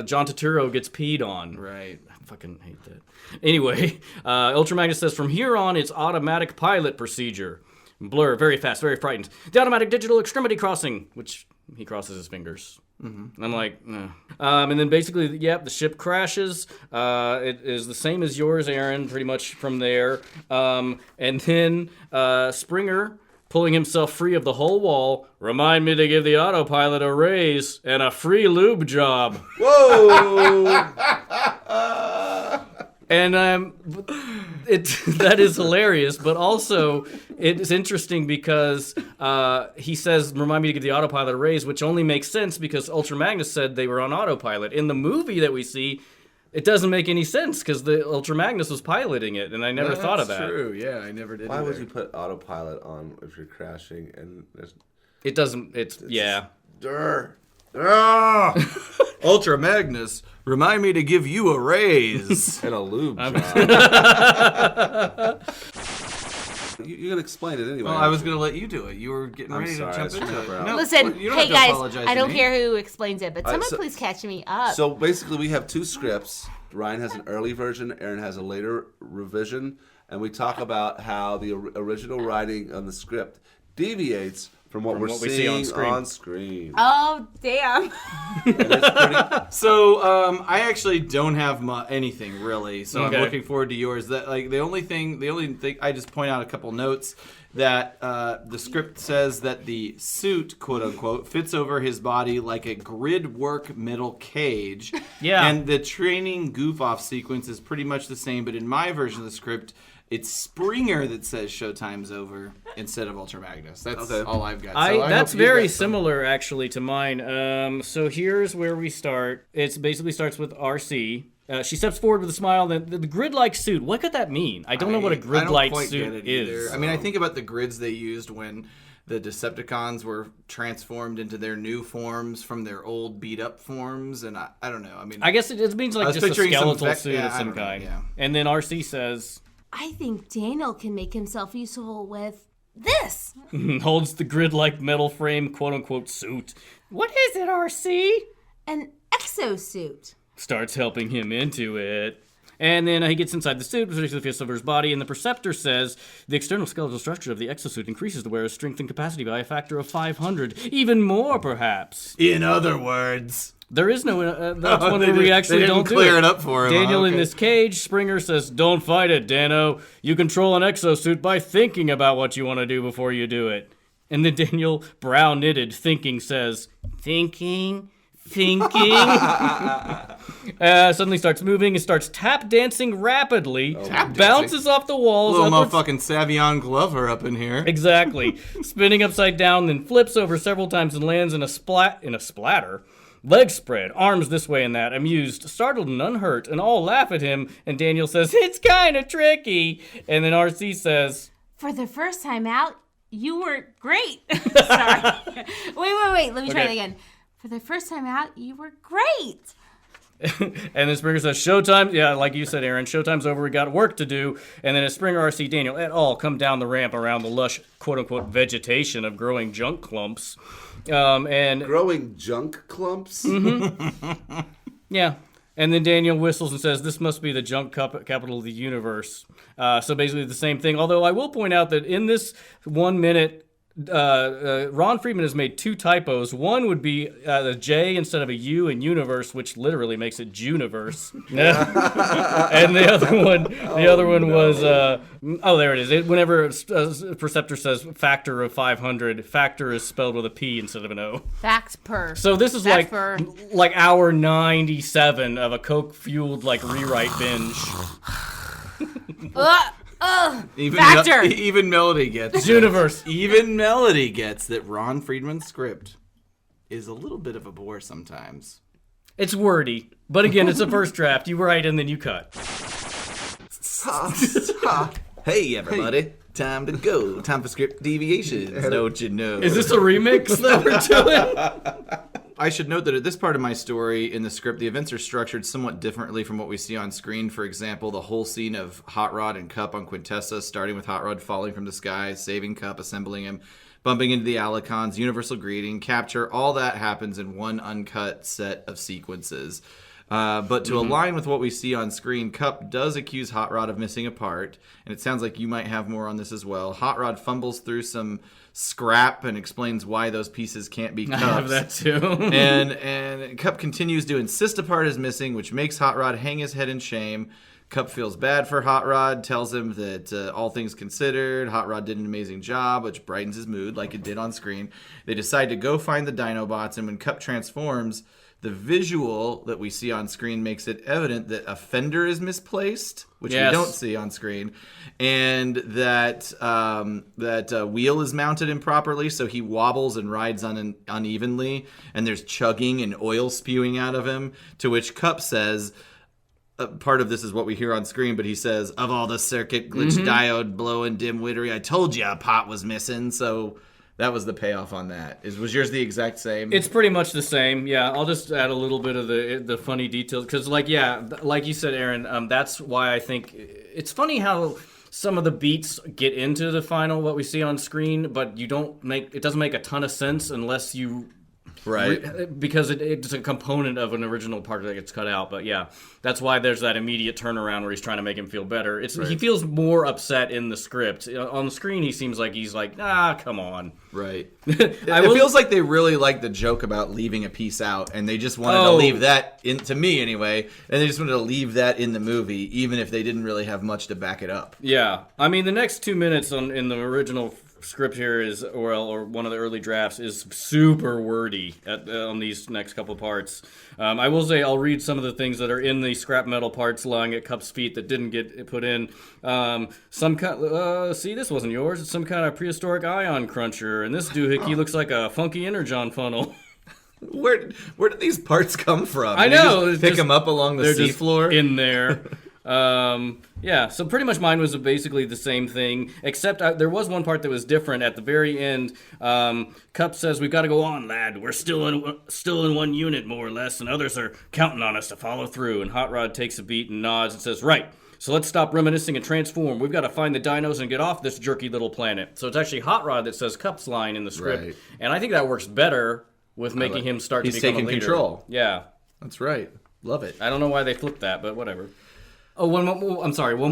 John Turturro gets peed on. Right. I fucking hate that. Anyway, Ultra Magnus says, "From here on, it's automatic pilot procedure." Blur, very fast, very frightened. "The automatic digital extremity crossing," which he crosses his fingers. Mm-hmm. I'm like, nah. And then basically, the ship crashes. It is the same as yours, Aaron, pretty much from there. And then Springer, pulling himself free of the hull wall, "Remind me to give the autopilot a raise and a free lube job." Whoa! And That is hilarious, but also it's interesting because he says, remind me to give the autopilot a raise, which only makes sense because Ultra Magnus said they were on autopilot. In the movie that we see, it doesn't make any sense because the Ultra Magnus was piloting it, and I never thought of that. That's true, yeah, I never did. Why would you put autopilot on if you're crashing and there's... It doesn't, yeah. Ultra Magnus, remind me to give you a raise. And a lube job. You're going to explain it anyway. Well, I was going to let you do it. You were getting ready sorry, to jump I into it. screwed up. No, Listen, you don't hey have to guys, apologize I to don't me. care who explains it, but someone so- please catch me up. So basically, we have two scripts. Ryan has an early version. Aaron has a later revision. And we talk about how the original writing on the script deviates from what we're what we see seeing on on screen. Oh, damn. So, I actually don't have anything really. So Okay. I'm looking forward to yours. That the only thing I just point out a couple notes that the script says that the suit, quote unquote, fits over his body like a grid work metal cage. Yeah. And the training goof off sequence is pretty much the same, but in my version of the script, it's Springer that says showtime's over instead of Ultra Magnus. That's all I've got. So I That's hope you very got some- similar, actually, to mine. So here's where we start. It basically starts with Arcee. She steps forward with a smile. The grid-like suit. What could that mean? I don't know what a I don't grid-like quite get suit it either. is. I mean, I think about the grids they used when the Decepticons were transformed into their new forms from their old beat-up forms, and I don't know. I mean, I guess it means I like was just a picturing some skeletal suit yeah, of I some don't know, kind. yeah. And then Arcee says, I think Daniel can make himself useful with this. holds the grid-like metal frame quote-unquote suit. What is it, Arcee? An exosuit. Starts helping him into it. And then he gets inside the suit, which basically fits over his body, and the Perceptor says the external skeletal structure of the exosuit increases the wearer's strength and capacity by a factor of 500. Even more, perhaps. in other words, There is no, that's one where we actually they didn't don't do clear it up for him. Daniel huh? in Okay. this cage, Springer says, don't fight it, Dano. You control an exosuit by thinking about what you want to do before you do it. And then Daniel, brow knitted, thinking, says, thinking? Suddenly starts moving and starts tap dancing rapidly. Tap bounces off the walls. Little upwards- motherfucking Savion Glover up in here. Exactly. Spinning upside down, then flips over several times and lands in a splatter. Legs spread, arms this way and that, amused, startled and unhurt, and all laugh at him, and Daniel says, it's kind of tricky. And then Arcee says, For the first time out, you were great. Sorry. Wait. Let me try that again. For the first time out, you were great. and then Springer says, showtime, yeah, like you said, Aaron, showtime's over, we got work to do. And then as Springer, Arcee, Daniel et al. Come down the ramp around the lush, quote-unquote, vegetation of growing junk clumps. And Growing junk clumps? yeah. And then Daniel whistles and says, this must be the junk capital of the universe. So basically the same thing. Although I will point out that in this 1 minute, Ron Friedman has made two typos. One would be the J instead of a U in universe, which literally makes it Juniverse. And the other one was there it is. Whenever Perceptor says factor of 500, factor is spelled with a P instead of an O. Facts per. So this is That's like hour 97 of a Coke fueled like rewrite binge. Factor. Even Melody gets Juniverse. Even Melody gets that Ron Friedman's script is a little bit of a bore sometimes. It's wordy, but again, it's a first draft. You write and then you cut. Hey everybody, time to go. Time for script deviations. Don't you know? Is this a remix that we're doing? I should note that at this part of my story in the script, the events are structured somewhat differently from what we see on screen. For example, the whole scene of Hot Rod and Cup on Quintessa, starting with Hot Rod falling from the sky, saving Cup, assembling him, bumping into the Alicons, universal greeting, capture, all that happens in one uncut set of sequences. But to align with what we see on screen, Cup does accuse Hot Rod of missing a part, and it sounds like you might have more on this as well. Hot Rod fumbles through some scrap and explains why those pieces can't be Cups. I have that too. And Cup continues to insist a part is missing, which makes Hot Rod hang his head in shame. Cup feels bad for Hot Rod, tells him that all things considered, Hot Rod did an amazing job, which brightens his mood like it did on screen. They decide to go find the Dinobots, and when Cup transforms, The visual that we see on screen makes it evident that a fender is misplaced, which Yes. we don't see on screen, and that wheel is mounted improperly, so he wobbles and rides unevenly, and there's chugging and oil spewing out of him, to which Cup says, part of this is what we hear on screen, but he says, of all the circuit glitch diode blowing dimwittery, I told you a pot was missing, so... That was the payoff on that. Was yours the exact same? It's pretty much the same. Yeah, I'll just add a little bit of the funny details because, like you said, Aaron, that's why I think it's funny how some of the beats get into the final what we see on screen, but it doesn't make a ton of sense unless you. Right. Because it's a component of an original part that gets cut out. But yeah, that's why there's that immediate turnaround where he's trying to make him feel better. He feels more upset in the script. On the screen, he seems like he's like, come on. Right. It feels like they really like the joke about leaving a piece out, and they just wanted to leave that, to me anyway, and they just wanted to leave that in the movie, even if they didn't really have much to back it up. Yeah. I mean, the next 2 minutes in the original script here is, or one of the early drafts, is super wordy on these next couple parts. I will say I'll read some of the things that are in the scrap metal parts lying at Cup's feet that didn't get put in. See, this wasn't yours. It's some kind of prehistoric ion cruncher, and this doohickey looks like a funky Energon funnel. Where did these parts come from? I know. You just pick them up along the seafloor? In there. Yeah, so pretty much mine was basically the same thing, except there was one part that was different at the very end. Cup says, "We've got to go on, lad. We're still in one unit, more or less, and others are counting on us to follow through." And Hot Rod takes a beat and nods and says, "Right. So let's stop reminiscing and transform. We've got to find the dinos and get off this jerky little planet." So it's actually Hot Rod that says Cup's line in the script, Right. And I think that works better with making him start to become a leader. He's taking control. Yeah. That's right. Love it. I don't know why they flipped that, but whatever. Oh, one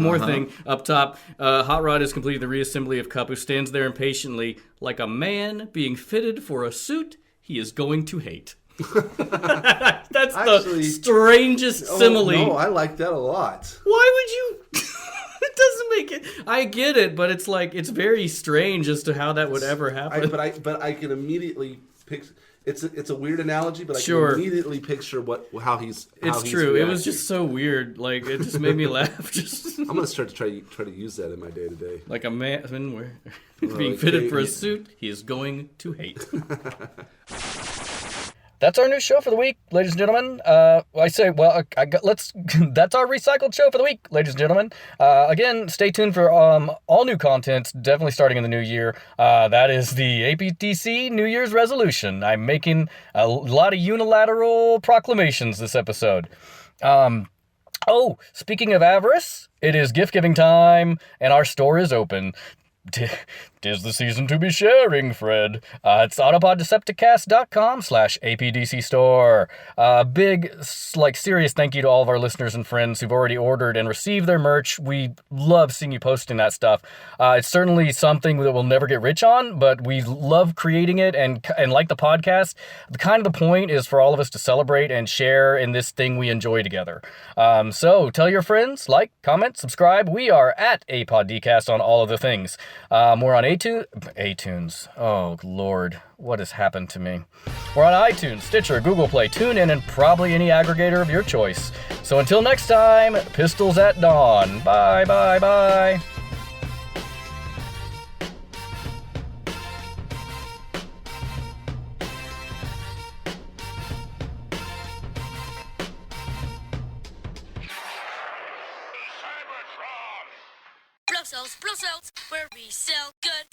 more thing up top. Hot Rod is completing the reassembly of Cup, who stands there impatiently, like a man being fitted for a suit he is going to hate. That's Actually, the strangest simile. No, I like that a lot. Why would you? It doesn't make it. I get it, but it's like it's very strange as to how that would ever happen. But I can immediately picture. It's a weird analogy, but I Sure. can immediately picture how he's. It's true. It was just so weird. Like it just made me laugh. Just I'm gonna start to try to use that in my day to day. like a man being fitted for a suit he is going to hate. That's our new show for the week, ladies and gentlemen. That's our recycled show for the week, ladies and gentlemen. Again, stay tuned for all new content, definitely starting in the new year. That is the APTC New Year's resolution. I'm making a lot of unilateral proclamations this episode. Speaking of avarice, it is gift-giving time, and our store is open. 'Tis the season to be sharing, Fred. It's autobotdecepticast.com/APDC store. Big, serious thank you to all of our listeners and friends who've already ordered and received their merch. We love seeing you posting that stuff. It's certainly something that we'll never get rich on, but we love creating it and like the podcast. The point is for all of us to celebrate and share in this thing we enjoy together. So tell your friends, comment, subscribe. We are at APODcast on all of the things. We're on iTunes. Oh, Lord. What has happened to me? We're on iTunes, Stitcher, Google Play, TuneIn, and probably any aggregator of your choice. So until next time, pistols at dawn. Bye, bye, bye. Cybertron! Blow cells, where we sell good.